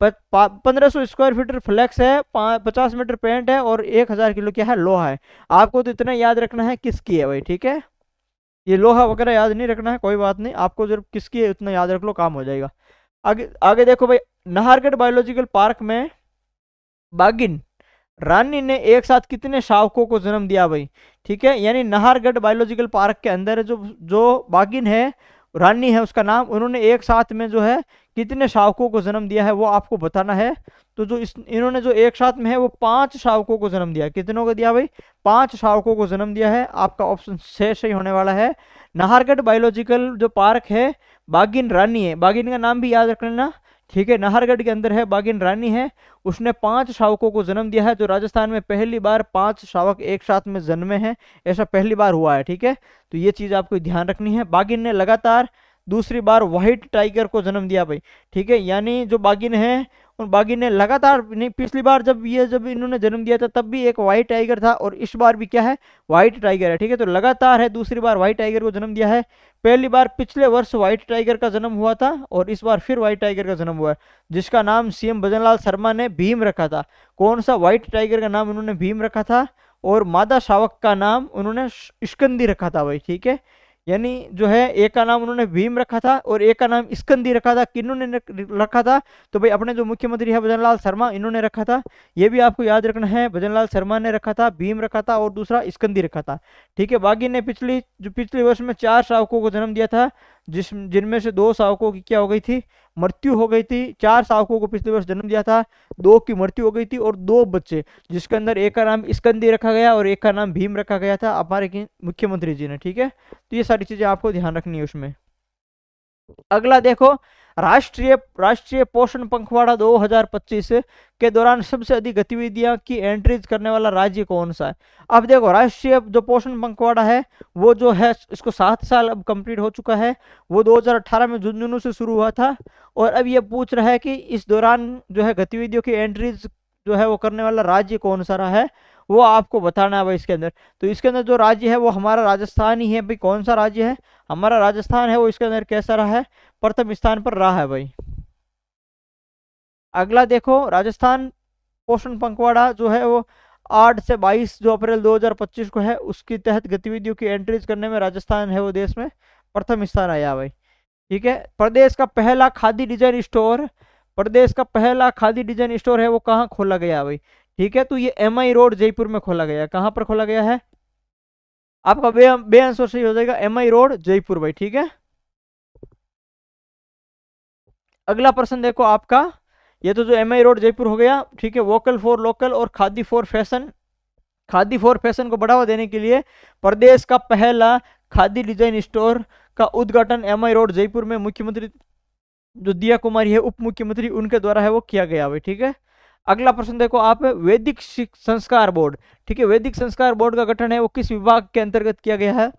1500 स्क्वायर फीट फ्लैक्स है, 50 मीटर पेंट है और 1000 किलो क्या है, लोहा है। आपको तो इतना याद रखना है किसकी है भाई, ठीक है। ये लोहा वगैरह याद नहीं रखना है, कोई बात नहीं, आपको जब किसकी है उतना याद रख लो, काम हो जाएगा। आगे आगे देखो भाई, नाहरगढ़ बायोलॉजिकल पार्क में बागिन रानी ने एक साथ कितने शावकों को जन्म दिया भाई, ठीक है। यानी नाहरगढ़ बायोलॉजिकल पार्क के अंदर जो जो बागिन है, रानी है उसका नाम, उन्होंने एक साथ में जो है कितने शावकों को जन्म दिया है वो आपको बताना है। तो जो इन्होंने जो एक साथ में है वो 5 शावकों को जन्म दिया। कितनों को दिया भाई, 5 शावकों को जन्म दिया है। आपका ऑप्शन से सही होने वाला है। नाहरगढ़ बायोलॉजिकल जो पार्क है, बागिन रानी है, बागिन का नाम भी याद रख लेना, ठीक है। नाहरगढ़ के अंदर है, बागिन रानी है, उसने 5 शावकों को जन्म दिया है। जो राजस्थान में पहली बार 5 शावक एक साथ में जन्मे हैं, ऐसा पहली बार हुआ है, ठीक है। तो ये चीज आपको ध्यान रखनी है। बागिन ने लगातार दूसरी बार व्हाइट टाइगर को जन्म दिया भाई, ठीक है। यानी जो बागिन है उन बागिन ने लगातार, नहीं पिछली बार जब इन्होंने जन्म दिया था तब भी एक व्हाइट टाइगर था और इस बार भी क्या है, व्हाइट टाइगर है, ठीक है। तो लगातार है, दूसरी बार व्हाइट टाइगर को जन्म दिया है। पहली बार पिछले वर्ष व्हाइट टाइगर का जन्म हुआ था और इस बार फिर व्हाइट टाइगर का जन्म हुआ है, जिसका नाम सीएम भजनलाल शर्मा ने भीम रखा था। कौन सा, व्हाइट टाइगर का नाम उन्होंने भीम रखा था और मादा शावक का नाम उन्होंने स्कंदी रखा था भाई, ठीक है। यानी जो है एक का नाम उन्होंने भीम रखा था और एक का नाम स्कंदी रखा था। किन्होंने रखा था, तो भाई अपने जो मुख्यमंत्री है भजनलाल शर्मा, इन्होंने रखा था। ये भी आपको याद रखना है, भजनलाल शर्मा ने रखा था, भीम रखा था और दूसरा स्कंदी रखा था, ठीक है। बागी ने पिछले वर्ष में 4 शावकों को जन्म दिया था, जिनमें से 2 शावकों की क्या हो गई थी, मृत्यु हो गई थी। 4 शावकों को पिछले वर्ष जन्म दिया था, 2 की मृत्यु हो गई थी और 2 बच्चे, जिसके अंदर एक का नाम स्कंदी रखा गया और एक का नाम भीम रखा गया था हमारे मुख्यमंत्री जी ने, ठीक है। तो ये सारी चीजें आपको ध्यान रखनी है उसमें। अगला देखो, राष्ट्रीय राष्ट्रीय पोषण पखवाड़ा 2025 के दौरान सबसे अधिक गतिविधियां की एंट्रीज करने वाला राज्य कौन सा है। अब देखो, राष्ट्रीय जो पोषण पखवाड़ा है वो जो है इसको 7 साल अब कंप्लीट हो चुका है। वो 2018 में झुंझुनू से शुरू हुआ था और अब ये पूछ रहा है कि इस दौरान जो है गतिविधियों की एंट्रीज जो है वो करने वाला राज्य कौन सा रहा है, वो आपको बताना है भाई इसके अंदर। तो इसके अंदर जो राज्य है वो हमारा राजस्थान ही है भाई। कौन सा राज्य है, हमारा राजस्थान है। वो इसके अंदर कैसा रहा है, प्रथम स्थान पर रहा है भाई। अगला देखो, राजस्थान पोषण पखवाड़ा जो है वो 8 से 22 जो अप्रैल 2025 को है, उसके तहत गतिविधियों की एंट्रीज करने में राजस्थान है वो देश में प्रथम स्थान आया भाई। ठीक है। प्रदेश का पहला खादी डिजाइन स्टोर, प्रदेश का पहला खादी डिजाइन स्टोर है वो कहाँ खोला गया भाई? ठीक है, तो ये MI रोड जयपुर में खोला गया है। कहाँ पर खोला गया है? आपका बे आंसर सही हो जाएगा, MI रोड जयपुर भाई। ठीक है, अगला प्रश्न देखो आपका, ये तो जो MI रोड जयपुर हो गया। ठीक है, वोकल फॉर लोकल और khadi for fashion, khadi for fashion को बढ़ावा देने के लिए प्रदेश का पहला खादी डिजाइन स्टोर का उद्घाटन MI रोड जयपुर में मुख्यमंत्री जो दिया कुमारी है उप मुख्यमंत्री उनके द्वारा है वो किया गया भाई। ठीक है, अगला प्रश्न देखो आप, वैदिक संस्कार बोर्ड। ठीक है, वैदिक संस्कार बोर्ड का गठन है वो किस विभाग के अंतर्गत किया गया है?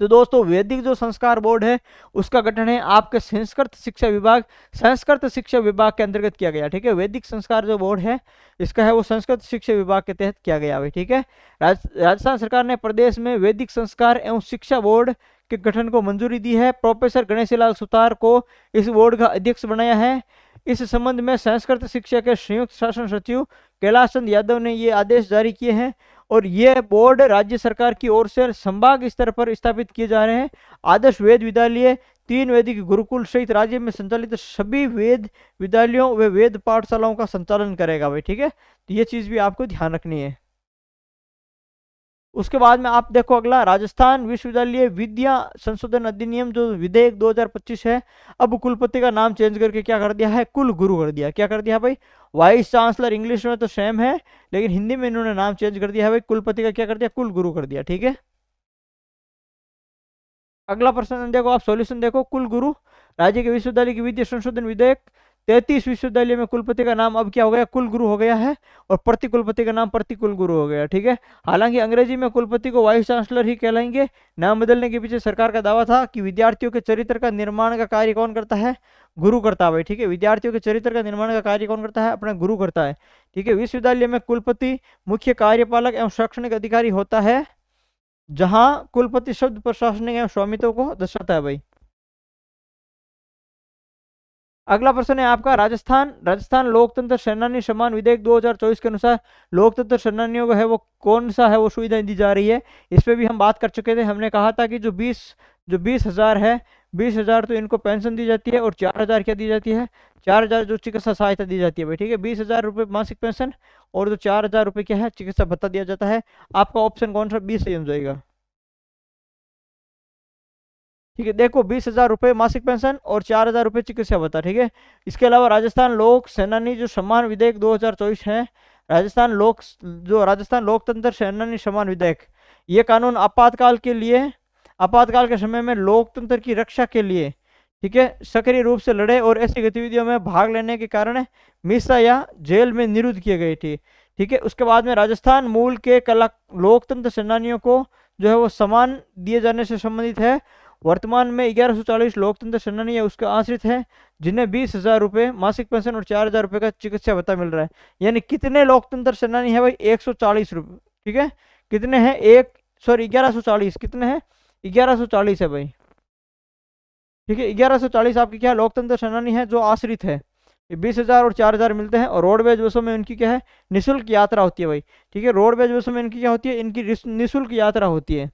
तो दोस्तों वैदिक जो संस्कार बोर्ड है उसका गठन है आपके संस्कृत शिक्षा विभाग, संस्कृत शिक्षा विभाग के अंतर्गत किया गया। ठीक है, वैदिक संस्कार जो बोर्ड है इसका है वो संस्कृत शिक्षा विभाग के तहत किया गया भाई। ठीक है, राजस्थान सरकार ने प्रदेश में वैदिक संस्कार एवं शिक्षा बोर्ड के गठन को मंजूरी दी है। प्रोफेसर गणेशीलाल सुतार को इस बोर्ड का अध्यक्ष बनाया है। इस संबंध में संस्कृत शिक्षा के संयुक्त शासन सचिव कैलाश चंद यादव ने ये आदेश जारी किए हैं और ये बोर्ड राज्य सरकार की ओर से संभाग स्तर पर स्थापित किए जा रहे हैं। आदर्श वेद विद्यालय, 3 वैदिक गुरुकुल सहित राज्य में संचालित सभी वेद विद्यालयों व वेद पाठशालाओं का संचालन करेगा भाई। ठीक है, तो ये चीज भी आपको ध्यान रखनी है। उसके बाद में आप देखो अगला, राजस्थान विश्वविद्यालय विद्या संशोधन अधिनियम जो विधेयक 2025 है, अब कुलपति का नाम चेंज करके क्या कर दिया है? कुल गुरु कर दिया। क्या कर दिया भाई? वाइस चांसलर इंग्लिश में तो सेम है लेकिन हिंदी में इन्होंने नाम चेंज कर दिया है भाई, कुलपति का क्या कर दिया? कुल गुरु कर दिया। ठीक है, अगला प्रश्न देखो आप, सॉल्यूशन देखो, कुल गुरु राज्य के विश्वविद्यालय की विद्या संशोधन विधेयक 33 विश्वविद्यालय में कुलपति का नाम अब क्या हो गया? कुल गुरु हो गया है और प्रति कुलपति का नाम प्रति कुल गुरु हो गया। ठीक है, हालांकि अंग्रेजी में कुलपति को वाइस चांसलर ही कहलाएंगे। नाम बदलने के पीछे सरकार का दावा था कि विद्यार्थियों के चरित्र का निर्माण का कार्य कौन करता है? गुरु करता है भाई। ठीक है, विद्यार्थियों के चरित्र का निर्माण का कार्य कौन करता है? अपना गुरु करता है। ठीक है, विश्वविद्यालय में कुलपति मुख्य कार्यपालक एवं शैक्षणिक अधिकारी होता है, जहां कुलपति शब्द प्रशासनिक एवं स्वामित्व को दर्शाता है भाई। अगला प्रश्न है आपका, राजस्थान राजस्थान लोकतंत्र सेनानी सम्मान विधेयक 2024 के अनुसार लोकतंत्र सेनानियों को है वो कौन सा है वो सुविधाएं दी जा रही है? इस पे भी हम बात कर चुके थे। हमने कहा था कि जो 20,000 है, 20,000 तो इनको पेंशन दी जाती है और 4,000 क्या दी जाती है? 4,000 जो चिकित्सा सहायता दी जाती है भाई। ठीक है, 20,000 रुपये मासिक पेंशन और जो 4,000 रुपये क्या है चिकित्सा भत्ता दिया जाता है। आपका ऑप्शन कौन सा 20 सही हो जाएगा? ठीक है, देखो 20,000 रुपये मासिक पेंशन और 4,000 रुपये चिकित्सा भत्ता। ठीक है, इसके अलावा राजस्थान लोक सेनानी जो सम्मान विधेयक 2024 है, राजस्थान लोकतंत्र सेनानी सम्मान विधेयक, ये कानून आपातकाल के लिए, आपातकाल के समय में लोकतंत्र की रक्षा के लिए, ठीक है, सक्रिय रूप से लड़े और ऐसी गतिविधियों में भाग लेने के कारण मिश्रा या जेल में निरुद्ध किए गए थे। ठीक है, उसके बाद में राजस्थान मूल के कला लोकतंत्र सेनानियों को जो है वो सम्मान दिए जाने से संबंधित है। वर्तमान में 1140 लोकतंत्र सेनानी या उसके आश्रित हैं जिन्हें 20,000 रुपये मासिक पेंशन और 4,000 रुपये का चिकित्सा भत्ता मिल रहा है। यानी कितने लोकतंत्र सेनानी है भाई? 140 रुपये। ठीक है, कितने हैं? 1140, कितने हैं? 1140 है भाई। ठीक है, 1140 आपकी क्या लोकतंत्र सेनानी है जो आश्रित है। 20,000 और 4,000 मिलते हैं और रोडवेज बसों में उनकी क्या है? निःशुल्क यात्रा होती है भाई। ठीक है, रोडवेज बसों में इनकी क्या होती है? इनकी निःशुल्क यात्रा होती है।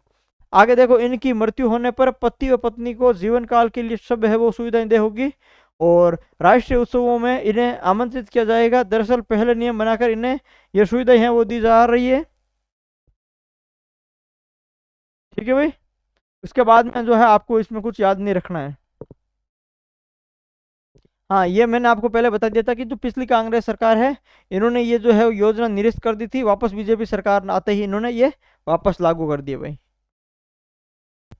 आगे देखो, इनकी मृत्यु होने पर पति व पत्नी को जीवन काल के लिए सब है वो सुविधाएं दे होगी और राष्ट्रीय उत्सवों में इन्हें आमंत्रित किया जाएगा। दरअसल पहले नियम बनाकर इन्हें ये सुविधाएं हैं वो दी जा रही है। ठीक है भाई, उसके बाद में जो है आपको इसमें कुछ याद नहीं रखना है। हाँ, ये मैंने आपको पहले बता दिया था कि जो पिछली कांग्रेस सरकार है इन्होंने ये जो है योजना निरस्त कर दी थी, वापस बीजेपी सरकार आते ही इन्होंने ये वापस लागू कर दिए भाई।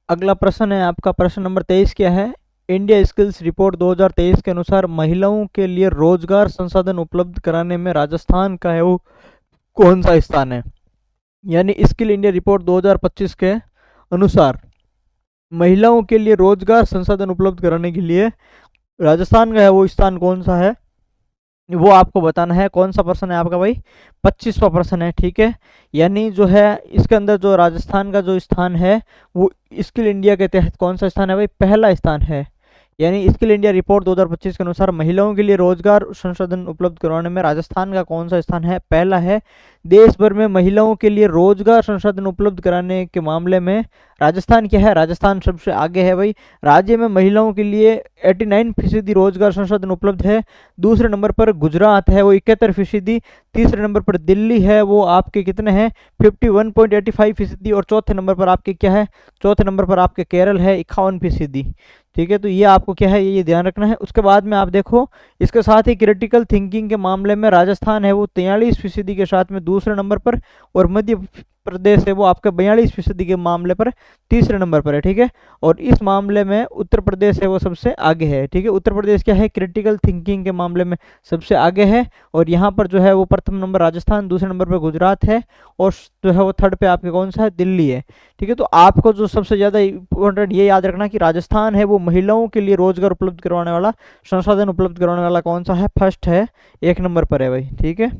अगला प्रश्न है आपका, प्रश्न नंबर 23 क्या है? इंडिया स्किल्स रिपोर्ट 2023 के अनुसार महिलाओं के लिए रोजगार संसाधन उपलब्ध कराने में राजस्थान का है वो कौन सा स्थान है? यानी स्किल इंडिया रिपोर्ट 2025 के अनुसार महिलाओं के लिए रोजगार संसाधन उपलब्ध कराने के लिए राजस्थान का है वो स्थान कौन सा है वो आपको बताना है। कौन सा प्रश्न है आपका भाई? 25वां प्रश्न है। ठीक है, यानी जो है इसके अंदर जो राजस्थान का जो स्थान है वो स्किल इंडिया के तहत कौन सा स्थान है भाई? पहला स्थान है। यानी स्किल इंडिया रिपोर्ट 2025 के अनुसार महिलाओं के लिए रोजगार संसाधन उपलब्ध करवाने में राजस्थान का कौन सा स्थान है? पहला है देश भर में महिलाओं के लिए रोजगार संसाधन उपलब्ध कराने के मामले में राजस्थान क्या है? राजस्थान सबसे आगे है भाई। राज्य में महिलाओं के लिए 89% रोजगार संसाधन उपलब्ध है। दूसरे नंबर पर गुजरात है, वो 71%। तीसरे नंबर पर दिल्ली है, वो आपके कितने हैं? 51.85%। और चौथे नंबर पर आपके क्या है? चौथे नंबर पर आपके केरल है, 51%। ठीक है, तो ये आपको क्या है, ये ध्यान रखना है। उसके बाद में आप देखो, इसके साथ ही क्रिटिकल थिंकिंग के मामले में राजस्थान है वो 43% के साथ में दूसरे नंबर पर, और मध्य प्रदेश है वो आपका 42% के मामले पर तीसरे नंबर पर है। ठीक है, और इस मामले में उत्तर प्रदेश है वो सबसे आगे है। ठीक है, उत्तर प्रदेश क्या है? क्रिटिकल थिंकिंग के मामले में सबसे आगे है। और यहाँ पर जो है वो प्रथम नंबर राजस्थान, दूसरे नंबर पर गुजरात है, और जो है वो थर्ड पे आपके कौन सा है? दिल्ली है। ठीक है, तो आपको जो सबसे ज़्यादा इम्पोर्टेंट ये याद रखना कि राजस्थान है वो महिलाओं के लिए रोजगार उपलब्ध करवाने वाला, संसाधन उपलब्ध करवाने वाला कौन सा है? फर्स्ट है, 1 नंबर पर है भाई। ठीक है,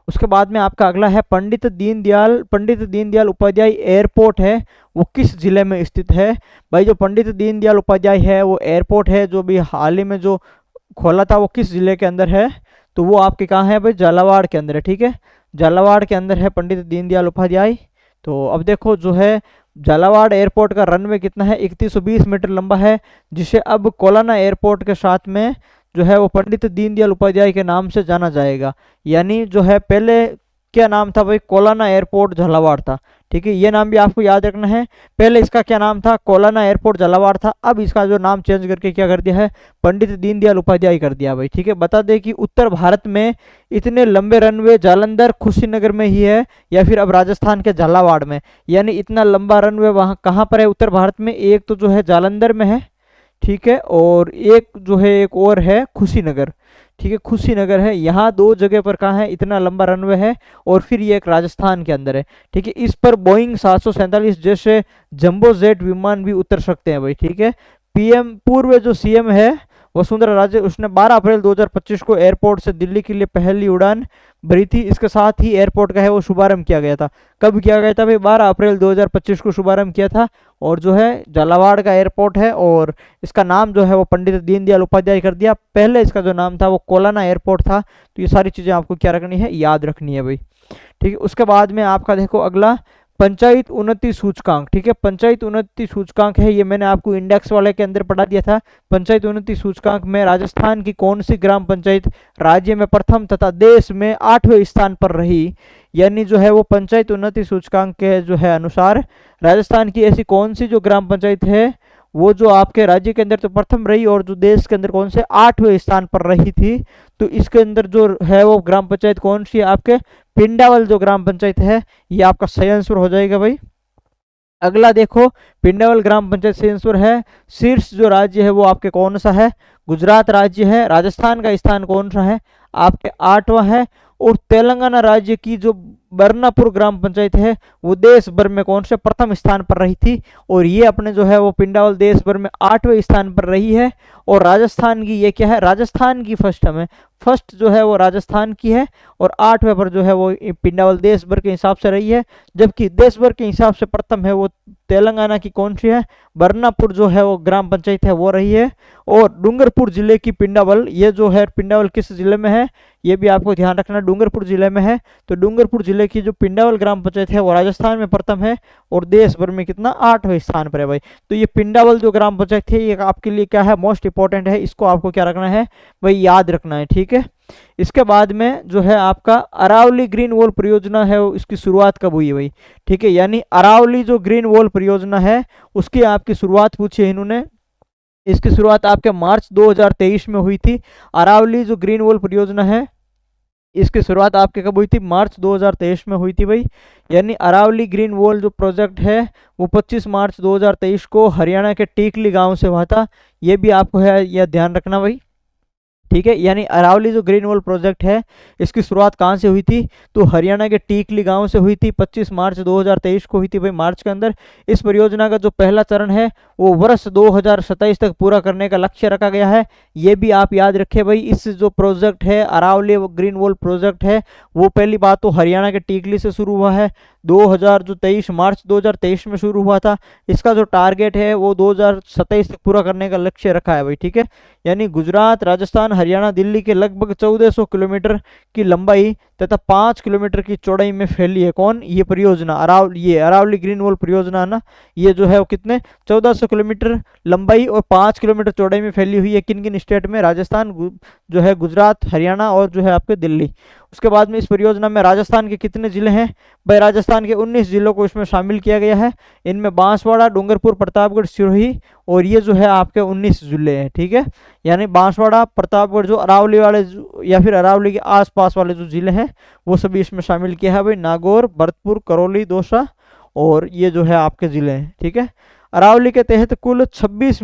उसके बाद में आपका अगला है पंडित दीनदयाल उपाध्याय एयरपोर्ट है वो किस जिले में स्थित है? भाई जो पंडित दीनदयाल उपाध्याय है वो एयरपोर्ट है जो भी हाल ही में जो खोला था वो किस जिले के अंदर है? तो वो आपके कहाँ है भाई? झालावाड़ के अंदर है। ठीक है, झालावाड़ के अंदर है पंडित दीनदयाल उपाध्याय। तो अब देखो जो है झालावाड़ एयरपोर्ट का रनवे कितना है? 3120 मीटर लंबा है, जिसे अब कोलाना एयरपोर्ट के साथ में जो है वो पंडित दीनदयाल उपाध्याय के नाम से जाना जाएगा। यानी जो है पहले क्या नाम था भाई? कोलाना एयरपोर्ट झालावाड़ था। ठीक है, ये नाम भी आपको याद रखना है। पहले इसका क्या नाम था? कोलाना एयरपोर्ट झालावाड़ था। अब इसका जो नाम चेंज करके क्या कर दिया है? पंडित दीनदयाल उपाध्याय कर दिया भाई। ठीक है, बता दें कि उत्तर भारत में इतने लंबे रनवे जालंधर कुशीनगर में ही है, या फिर अब राजस्थान के झालावाड़ में। यानी इतना लंबा रनवे वहाँ कहाँ पर है उत्तर भारत में? एक तो जो है जालंधर में है, ठीक है, और एक जो है एक और है कुशीनगर। ठीक है, कुशीनगर है, यहाँ दो जगह पर कहाँ है इतना लंबा रनवे है, और फिर ये एक राजस्थान के अंदर है। ठीक है, इस पर बोइंग 747 जैसे जंबो जेट विमान भी उतर सकते हैं भाई। ठीक है, पीएम पूर्व जो सीएम है वसुंधरा राजे, उसने 12 अप्रैल 2025 को एयरपोर्ट से दिल्ली के लिए पहली उड़ान भरी थी। इसके साथ ही एयरपोर्ट का है वो शुभारंभ किया गया था। कब किया गया था भाई? 12 अप्रैल 2025 को शुभारंभ किया था। और जो है झालावाड़ का एयरपोर्ट है, और इसका नाम जो है वो पंडित दीनदयाल उपाध्याय कर दिया। पहले इसका जो नाम था वो कोलाना एयरपोर्ट था। तो ये सारी चीज़ें आपको क्या रखनी है? याद रखनी है भाई। ठीक है, उसके बाद में आपका देखो अगला पंचायत उन्नति सूचकांक। ठीक है, पंचायत उन्नति सूचकांक है, ये मैंने आपको इंडेक्स वाले के अंदर पढ़ा दिया था। पंचायत उन्नति सूचकांक में राजस्थान की कौन सी ग्राम पंचायत राज्य में प्रथम तथा देश में 8वें स्थान पर रही? यानी जो है वो पंचायत उन्नति सूचकांक के जो है अनुसार राजस्थान की ऐसी कौन सी जो ग्राम पंचायत है वो जो आपके राज्य के अंदर तो प्रथम रही, और जो देश के अंदर कौन से 8वें स्थान पर रही थी? तो इसके अंदर जो है वो ग्राम पंचायत कौन सी है? आपके पिंडावल जो ग्राम पंचायत है, ये आपका सही आंसर हो जाएगा भाई। अगला देखो, पिंडावल ग्राम पंचायत सही आंसर है। शीर्ष जो राज्य है वो आपके कौन सा है? गुजरात राज्य है। राजस्थान का स्थान कौन सा है? आपके 8वां है। और तेलंगाना राज्य की जो बरनापुर ग्राम पंचायत है वो देश भर में कौन से प्रथम स्थान पर रही थी? और ये अपने जो है वो पिंडावल देश भर में 8वें स्थान पर रही है। और राजस्थान की ये क्या है? राजस्थान की फर्स्ट में फर्स्ट जो है वो राजस्थान की है, और 8वें पर जो है वो पिंडावल देश भर के हिसाब से रही है। जबकि देश भर के हिसाब से प्रथम है वो तेलंगाना की कौन सी है? बरनापुर जो है वो ग्राम पंचायत है वो रही है। और डूंगरपुर जिले की पिंडावल, ये जो है पिंडावल किस जिले में है ये भी आपको ध्यान रखना, डूंगरपुर जिले में है। तो डूंगरपुर जिले की जो पिंडावल ग्राम पंचायत है वो राजस्थान में प्रथम है, और देश भर में कितना? 8वें स्थान पर है भाई। तो ये पिंडावल जो ग्राम पंचायत है ये आपके लिए क्या है? मोस्ट इंपॉर्टेंट है, इसको आपको क्या रखना है भाई? याद रखना है। ठीक है, इसके बाद में जो है आपका अरावली ग्रीन वॉल परियोजना है इसकी शुरुआत कब हुई है भाई? ठीक है, यानी अरावली जो ग्रीन वॉल परियोजना है उसकी आपकी शुरुआत पूछी है इन्होंने। इसकी शुरुआत आपके मार्च 2023 में हुई थी। अरावली जो ग्रीन वॉल परियोजना है इसकी शुरुआत आपके कब हुई थी? मार्च 2023 में हुई थी भाई। यानी अरावली ग्रीन वॉल जो प्रोजेक्ट है वो 25 मार्च 2023 को हरियाणा के टीकली गांव से हुआ था। ये भी आपको है यह ध्यान रखना भाई। ठीक है। यानी अरावली जो ग्रीन वॉल प्रोजेक्ट है, इसकी शुरुआत कहाँ से हुई थी? तो हरियाणा के टीकली गांव से हुई थी। 25 मार्च 2023 को हुई थी भाई, मार्च के अंदर। इस परियोजना का जो पहला चरण है वो वर्ष 2027 तक पूरा करने का लक्ष्य रखा गया है। ये भी आप याद रखें भाई, इस जो प्रोजेक्ट है अरावली ग्रीन वॉल प्रोजेक्ट है, वो पहली बात तो हरियाणा के टीकली से शुरू हुआ है। 2023 मार्च 2023 में शुरू हुआ था। इसका जो टारगेट है वो 2027 तक पूरा करने का लक्ष्य रखा है भाई, ठीक है। यानी गुजरात, राजस्थान, हरियाणा, दिल्ली के लगभग 1400 किलोमीटर की लंबाई तथा 5 किलोमीटर की चौड़ाई में फैली है। कौन? ये परियोजना ये अरावली ग्रीन वॉल परियोजना ना, ये जो है वो कितने 1400 किलोमीटर लंबाई और 5 किलोमीटर चौड़ाई में फैली हुई है। किन किन स्टेट में? राजस्थान, जो है गुजरात, हरियाणा और जो है आपके दिल्ली। उसके बाद में इस परियोजना में राजस्थान के कितने जिले हैं भाई? राजस्थान के 19 जिलों को इसमें शामिल किया गया है। इनमें बांसवाड़ा, डूंगरपुर, प्रतापगढ़, सिरोही और ये जो है आपके 19 जिले हैं, ठीक है। यानी बांसवाड़ा, प्रतापगढ़, जो अरावली वाले या फिर अरावली के आसपास वाले जो जिले हैं वो सभी इसमें शामिल किया है भाई। नागौर, भरतपुर, करौली, दौसा और ये जो है आपके जिले हैं, ठीक है। अरावली के तहत कुल 26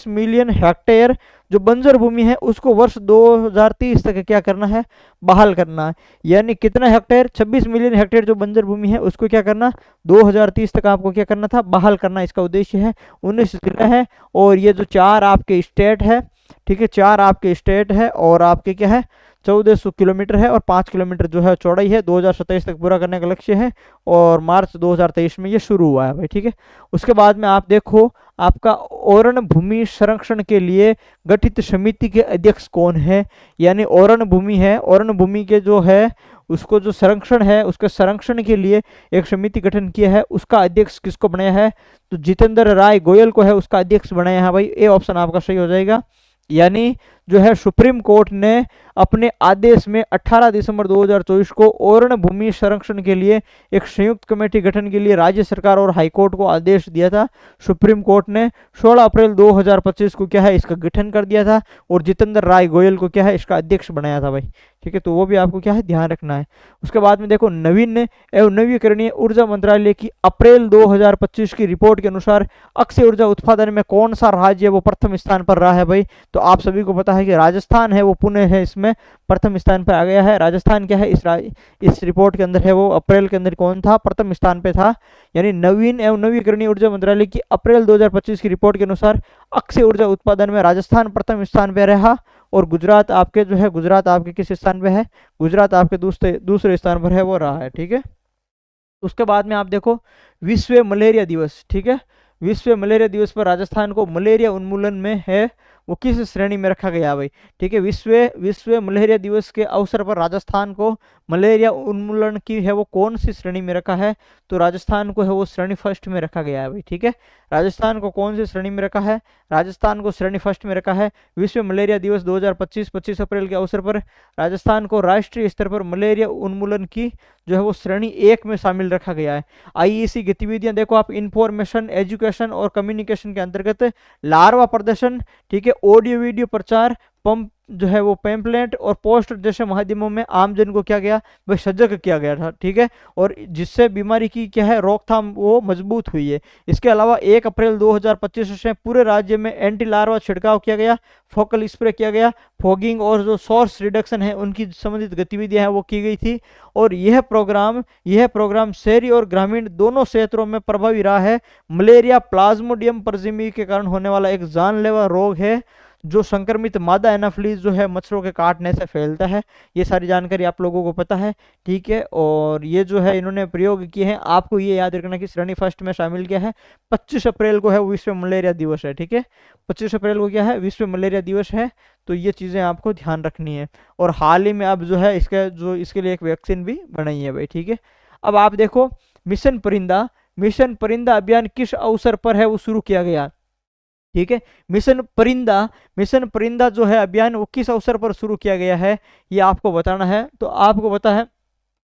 मिलियन हेक्टेयर जो बंजर भूमि है उसको वर्ष 2030 तक क्या करना है? बहाल करना है। यानी कितना हेक्टेयर? 26 मिलियन हेक्टेयर जो बंजर भूमि है उसको क्या करना? 2030 तक आपको क्या करना था? बहाल करना। इसका उद्देश्य है। 19 जिले हैं और ये जो 4 आपके स्टेट है, ठीक है, 4 आपके स्टेट है और आपके क्या है 1400 किलोमीटर है और 5 किलोमीटर जो है चौड़ाई है। 2027 तक पूरा करने का लक्ष्य है और मार्च 2023 में ये शुरू हुआ है भाई, ठीक है। उसके बाद में आप देखो, आपका ओरण भूमि संरक्षण के लिए गठित समिति के अध्यक्ष कौन है? यानी ओरण भूमि है, ओरण भूमि के जो है उसको जो संरक्षण है, उसके संरक्षण के लिए एक समिति गठन किया है। उसका अध्यक्ष किसको बनाया है? तो जितेंद्र राय गोयल को है उसका अध्यक्ष बनाया है भाई। ए ऑप्शन आपका सही हो जाएगा। यानी जो है सुप्रीम कोर्ट ने अपने आदेश में 18 दिसंबर 2024 को ओरण भूमि संरक्षण के लिए एक संयुक्त कमेटी गठन के लिए राज्य सरकार और हाईकोर्ट को आदेश दिया था। सुप्रीम कोर्ट ने 16 अप्रैल 2025 को क्या है इसका गठन कर दिया था और जितेंद्र राय गोयल को क्या है इसका अध्यक्ष बनाया था भाई, ठीक है। तो वो भी आपको क्या है ध्यान रखना है। उसके बाद में देखो, नवीन एवं नवीकरणीय ऊर्जा मंत्रालय की अप्रैल 2025 की रिपोर्ट के अनुसार अक्षय ऊर्जा उत्पादन में कौन सा राज्य वो प्रथम स्थान पर रहा है भाई? तो आप सभी को पता है कि राजस्थान है वो पुणे है इसमें प्रथम स्थान पर आ गया है। राजस्थान क्या है इस रिपोर्ट के अंदर है वो अप्रैल के अंदर कौन था? प्रथम स्थान पे था। यानी नवीन एवं नवीकरणीय ऊर्जा मंत्रालय की अप्रैल 2025 की रिपोर्ट के अनुसार अक्षय ऊर्जा उत्पादन में राजस्थान प्रथम स्थान पे रहा और गुजरात आपके जो है, गुजरात आपके किस स्थान पे है? गुजरात आपके दूसरे स्थान पर है वो रहा है, ठीक है। उसके बाद में आप देखो, विश्व मलेरिया दिवस, ठीक है। विश्व मलेरिया दिवस पर राजस्थान को मलेरिया उन्मूलन में है वो किस श्रेणी में रखा गया भाई? ठीक है, विश्व मलेरिया दिवस के अवसर पर राजस्थान को मलेरिया उन्मूलन की है वो कौन सी श्रेणी में रखा है? तो राजस्थान को है वो श्रेणी फर्स्ट में रखा गया है भाई, ठीक है। राजस्थान को कौन सी श्रेणी में रखा है? राजस्थान को श्रेणी फर्स्ट में रखा है। विश्व मलेरिया दिवस 2025 25 अप्रैल के अवसर पर राजस्थान को राष्ट्रीय स्तर पर मलेरिया उन्मूलन की जो है वो श्रेणी 1 में शामिल रखा गया है। आईईसी गतिविधियां देखो आप, इंफॉर्मेशन, एजुकेशन और कम्युनिकेशन के अंतर्गत लार्वा प्रदर्शन, ठीक है, ऑडियो वीडियो प्रचार, पंप जो है वो पैम्पलेट और पोस्टर जैसे माध्यमों में आमजन को क्या गया वह सजग किया गया था, ठीक है। और जिससे बीमारी की क्या है रोकथाम वो मजबूत हुई है। इसके अलावा 1 अप्रैल 2025 से पूरे राज्य में एंटी लार्वा छिड़काव किया गया, फोकल स्प्रे किया गया, फॉगिंग और जो सोर्स रिडक्शन है उनकी संबंधित गतिविधियां हैं वो की गई थी। और यह प्रोग्राम शहरी और ग्रामीण दोनों क्षेत्रों में प्रभावी रहा है। मलेरिया प्लाज्मोडियम परजीवी के कारण होने वाला एक जानलेवा रोग है जो संक्रमित मादा एनाफ्लीज जो है मच्छरों के काटने से फैलता है। ये सारी जानकारी आप लोगों को पता है, ठीक है। और ये जो है इन्होंने प्रयोग किए हैं, आपको ये याद रखना कि श्रेणी फर्स्ट में शामिल किया है। 25 अप्रैल को है विश्व मलेरिया दिवस है, ठीक है। 25 अप्रैल को क्या है? विश्व मलेरिया दिवस है। तो ये चीज़ें आपको ध्यान रखनी है। और हाल ही में अब जो है इसके लिए एक वैक्सीन भी बनाई है भाई, ठीक है। अब आप देखो, मिशन परिंदा अभियान किस अवसर पर है वो शुरू किया गया? ठीक है, मिशन परिंदा जो है अभियान वो किस अवसर पर शुरू किया गया है ये आपको बताना है। तो आपको पता है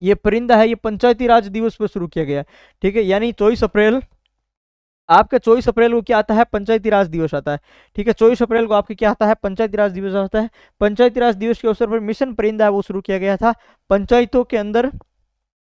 ये परिंदा है ये पंचायती राज दिवस पर शुरू किया गया, ठीक है। यानी 24 अप्रैल आपका 24 अप्रैल को क्या आता है? पंचायती राज दिवस आता है, ठीक है। 24 अप्रैल को आपके क्या आता है? पंचायती राज दिवस आता है। पंचायती राज दिवस के अवसर पर मिशन परिंदा वो शुरू किया गया था पंचायतों के अंदर,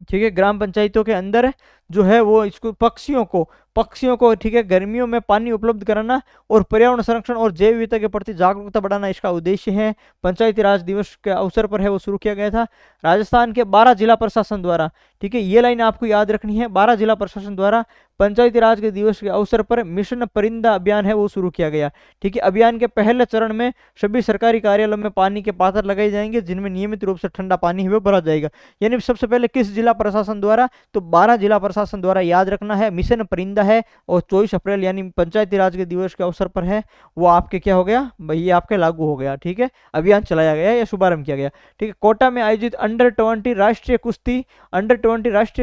ठीक है, ग्राम पंचायतों के अंदर जो है वो इसको पक्षियों को ठीक है गर्मियों में पानी उपलब्ध कराना और पर्यावरण संरक्षण और जैव विविधता के प्रति जागरूकता बढ़ाना इसका उद्देश्य है। पंचायती राज दिवस के अवसर पर है वो शुरू किया गया था। राजस्थान के 12 जिला प्रशासन द्वारा, ठीक है, ये लाइन आपको याद रखनी है, 12 जिला प्रशासन द्वारा पंचायती राज के दिवस के अवसर पर मिशन परिंदा अभियान है वो शुरू किया गया। ठीक है, अभियान के पहले चरण में सभी सरकारी कार्यालयों में पानी के पात्र लगाए जाएंगे जिनमें नियमित रूप से ठंडा पानी है वो भरा जाएगा। यानी सबसे पहले किस जिला प्रशासन द्वारा, तो 12 जिला प्रशासन द्वारा, याद रखना है, मिशन परिंदा है और 24 अप्रैल यानी पंचायती राज के दिवस के अवसर पर है वो आपके क्या हो गया भाई, ये आपके लागू हो गया। ठीक है, अभियान चलाया गया या शुभारंभ किया गया। ठीक है, कोटा में आयोजित अंडर 20 राष्ट्रीय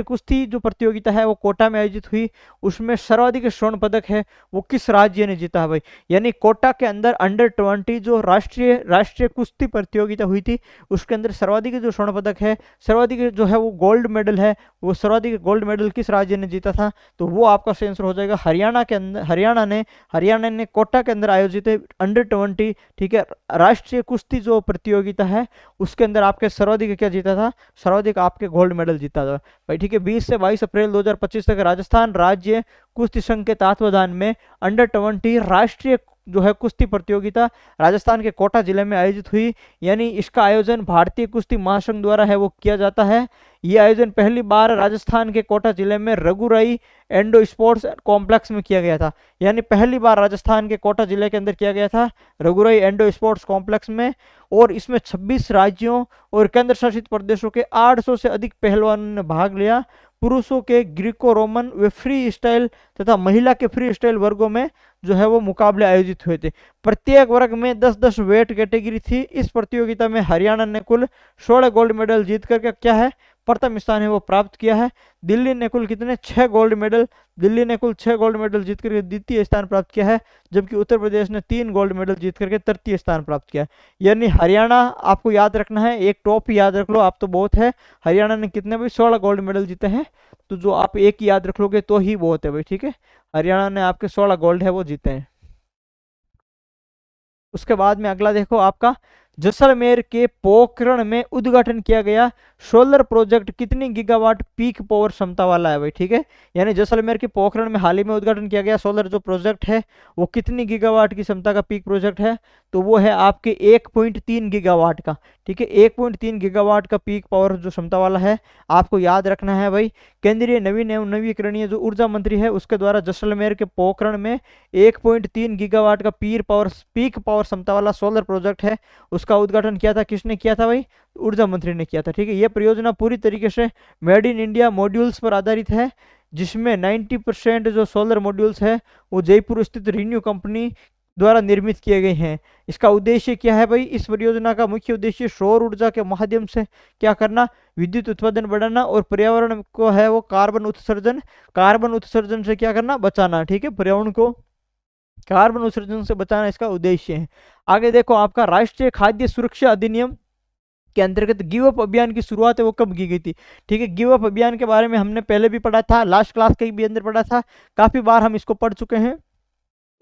कुश्ती जो प्रतियोगिता है वो कोटा में आयोजित हुई। उसमें सर्वाधिक स्वर्ण पदक है वो किस राज्य ने जीता है भाई, यानी कोटा के अंदर अंडर 20 जो राष्ट्रीय कुश्ती प्रतियोगिता हुई थी उसके अंदर सर्वाधिक जो स्वर्ण पदक है, सर्वाधिक जो है वो गोल्ड मेडल है, वो सर्वाधिक गोल्ड मेडल किस राज्य ने जीता था, तो वो आपका सही आंसर हो जाएगा हरियाणा के अंदर। हरियाणा ने कोटा के अंदर आयोजित अंडर 20, ठीक है, राष्ट्रीय कुश्ती जो प्रतियोगिता है उसके अंदर आपके सर्वाधिक क्या जीता था, सर्वाधिक आपके गोल्ड मेडल जीता था भाई। ठीक है, 20 से 22 अप्रैल 2025 तक राजस्थान राज्य कुश्ती संघ के तत्वावधान में अंडर 20 राष्ट्रीय जो है कुश्ती प्रतियोगिता राजस्थान के कोटा जिले में आयोजित हुई। यानी इसका आयोजन भारतीय कुश्ती महासंघ द्वारा है वो किया जाता है। ये आयोजन पहली बार राजस्थान के कोटा जिले में रघुराई एंडो स्पोर्ट्स कॉम्प्लेक्स में किया गया था। यानी पहली बार राजस्थान के कोटा जिले के अंदर किया गया था रघुराई एंडो स्पोर्ट्स कॉम्प्लेक्स में, और इसमें 26 राज्यों और केंद्र शासित प्रदेशों के 800 से अधिक पहलवानों ने भाग लिया। पुरुषों के ग्रीको रोमन व फ्री स्टाइल तथा महिला के फ्री स्टाइल वर्गों में जो है वो मुकाबले आयोजित हुए थे। प्रत्येक वर्ग में 10-10 वेट कैटेगरी थी। इस प्रतियोगिता में हरियाणा ने कुल 16 गोल्ड मेडल जीत करके क्या है, प्रथम स्थान है वो प्राप्त किया है। दिल्ली ने कुल कितने, 6 गोल्ड मेडल, दिल्ली ने कुल 6 गोल्ड मेडल जीत करके द्वितीय स्थान प्राप्त किया है, जबकि उत्तर प्रदेश ने 3 गोल्ड मेडल जीत करके तृतीय स्थान प्राप्त किया है। यानी हरियाणा आपको याद रखना है, एक टॉप ही याद रख लो आप तो बहुत है। हरियाणा ने कितने भाई, 16 गोल्ड मेडल जीते हैं, तो जो आप एक ही याद रख लोगे तो ही बहुत है भाई। ठीक है, हरियाणा ने आपके 16 गोल्ड है वो जीते हैं। उसके बाद में अगला देखो आपका, जैसलमेर के पोखरण में उद्घाटन किया गया सोलर प्रोजेक्ट कितनी गीगावाट पीक पावर क्षमता वाला है भाई। ठीक है, यानी जैसलमेर के पोखरण में हाल ही में उद्घाटन किया गया सोलर जो प्रोजेक्ट है वो कितनी गीगावाट की क्षमता का पीक प्रोजेक्ट है, तो वो है आपके 1.3 गीगावाट का। ठीक है, 1.3 गीगावाट का पीक पावर जो क्षमता वाला है, आपको याद रखना है भाई। केंद्रीय नवीन एवं नवीकरणीय जो ऊर्जा मंत्री है उसके द्वारा जैसलमेर के पोखरण में 1.3 गीगावाट का पीक पावर क्षमता वाला सोलर प्रोजेक्ट है उसका उद्घाटन किया था। किसने किया था भाई, ऊर्जा मंत्री ने किया था। ठीक है, यह परियोजना पूरी तरीके से मेड इन इंडिया मॉड्यूल्स पर आधारित है, जिसमें 90% जो सोलर मॉड्यूल्स है वो जयपुर स्थित रिन्यू कंपनी द्वारा निर्मित किए गए हैं। इसका उद्देश्य क्या है भाई, इस परियोजना का मुख्य उद्देश्य सौर ऊर्जा के माध्यम से क्या करना, विद्युत उत्पादन बढ़ाना और पर्यावरण को है वो कार्बन उत्सर्जन से क्या करना, बचाना। ठीक है, पर्यावरण को कार्बन उत्सर्जन से बचाना इसका उद्देश्य है। आगे देखो आपका राष्ट्रीय खाद्य सुरक्षा अधिनियम के अंतर्गत गिव अप अभियान की शुरुआत है वो कब की गई थी। ठीक है, गिव अप अभियान के बारे में हमने पहले भी पढ़ा था, लास्ट क्लास के भी अंदर पढ़ा था, काफी बार हम इसको पढ़ चुके हैं।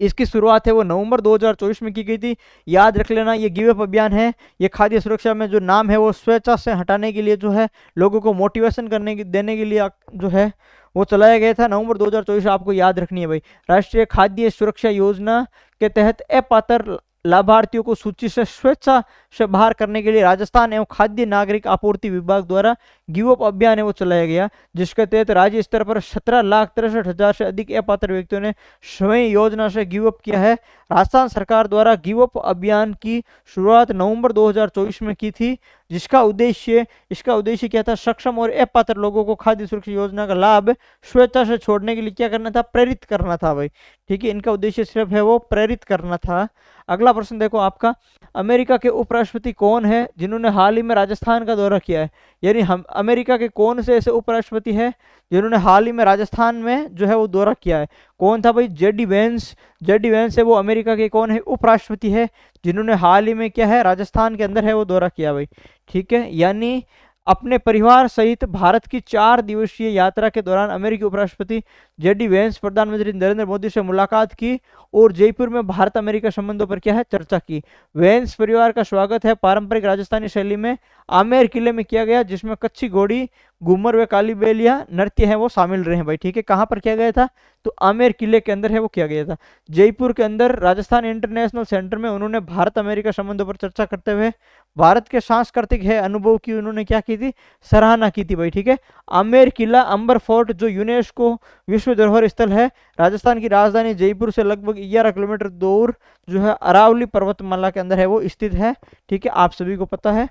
इसकी शुरुआत है वो नवंबर 2024 में की गई थी। याद रख लेना, ये गिव अप अभियान है, ये खाद्य सुरक्षा में जो नाम है वो स्वेच्छा से हटाने के लिए जो है लोगों को मोटिवेशन देने के लिए जो है वो चलाया गया था। नवंबर 2024 आपको याद रखनी है भाई। राष्ट्रीय खाद्य सुरक्षा योजना के तहत अपात्र लाभार्थियों को सूची से स्वेच्छा से बाहर करने के लिए राजस्थान एवं खाद्य नागरिक आपूर्ति विभाग द्वारा गिव अप अभियान है वो चलाया गया, जिसके तहत राज्य स्तर पर 17,63,000 से अधिक अपात्र व्यक्तियों ने स्वयं योजना से गिव अप किया है। राजस्थान सरकार द्वारा गिव अप अभियान की शुरुआत नवंबर 2024 में की थी, इसका उद्देश्य क्या था, सक्षम और अपात्र लोगों को खाद्य सुरक्षा योजना का लाभ स्वेच्छा से छोड़ने के लिए क्या करना था, प्रेरित करना था भाई। ठीक है, इनका उद्देश्य सिर्फ है वो प्रेरित करना था। अगला प्रश्न देखो आपका, अमेरिका के उपराष्ट्रपति कौन है जिन्होंने हाल ही में राजस्थान का दौरा किया है। यानी हम अमेरिका के कौन से ऐसे उपराष्ट्रपति हैं जिन्होंने हाल ही में राजस्थान में जो है वो दौरा किया है। कौन था भाई, जेडी वेंस है वो अमेरिका के कौन है, उपराष्ट्रपति है जिन्होंने हाल ही में क्या है राजस्थान के अंदर है वो दौरा किया भाई। ठीक है, यानी अपने परिवार सहित भारत की 4 दिवसीय यात्रा के दौरान अमेरिकी उपराष्ट्रपति जेडी वेंस प्रधानमंत्री नरेंद्र मोदी से मुलाकात की और जयपुर में भारत अमेरिका संबंधों पर क्या है चर्चा की। वेंस परिवार का स्वागत है पारंपरिक राजस्थानी शैली में आमेर किले में किया गया, जिसमें कच्ची घोड़ी, घूमर व काली बेलिया नृत्य है वो शामिल रहे हैं भाई, ठीक है। कहाँ पर किया गया था, तो आमेर किले के अंदर है वो किया गया था। जयपुर के अंदर राजस्थान इंटरनेशनल सेंटर में उन्होंने भारत अमेरिका संबंधों पर चर्चा करते हुए भारत के सांस्कृतिक है अनुभव की उन्होंने क्या की थी, सराहना की थी भाई, ठीक है। आमेर किला अंबर फोर्ट जो यूनेस्को विश्व धरोहर स्थल है, राजस्थान की राजधानी जयपुर से लगभग 11 किलोमीटर दूर जो है अरावली पर्वतमाला के अंदर है वो स्थित है, ठीक है, आप सभी को पता है।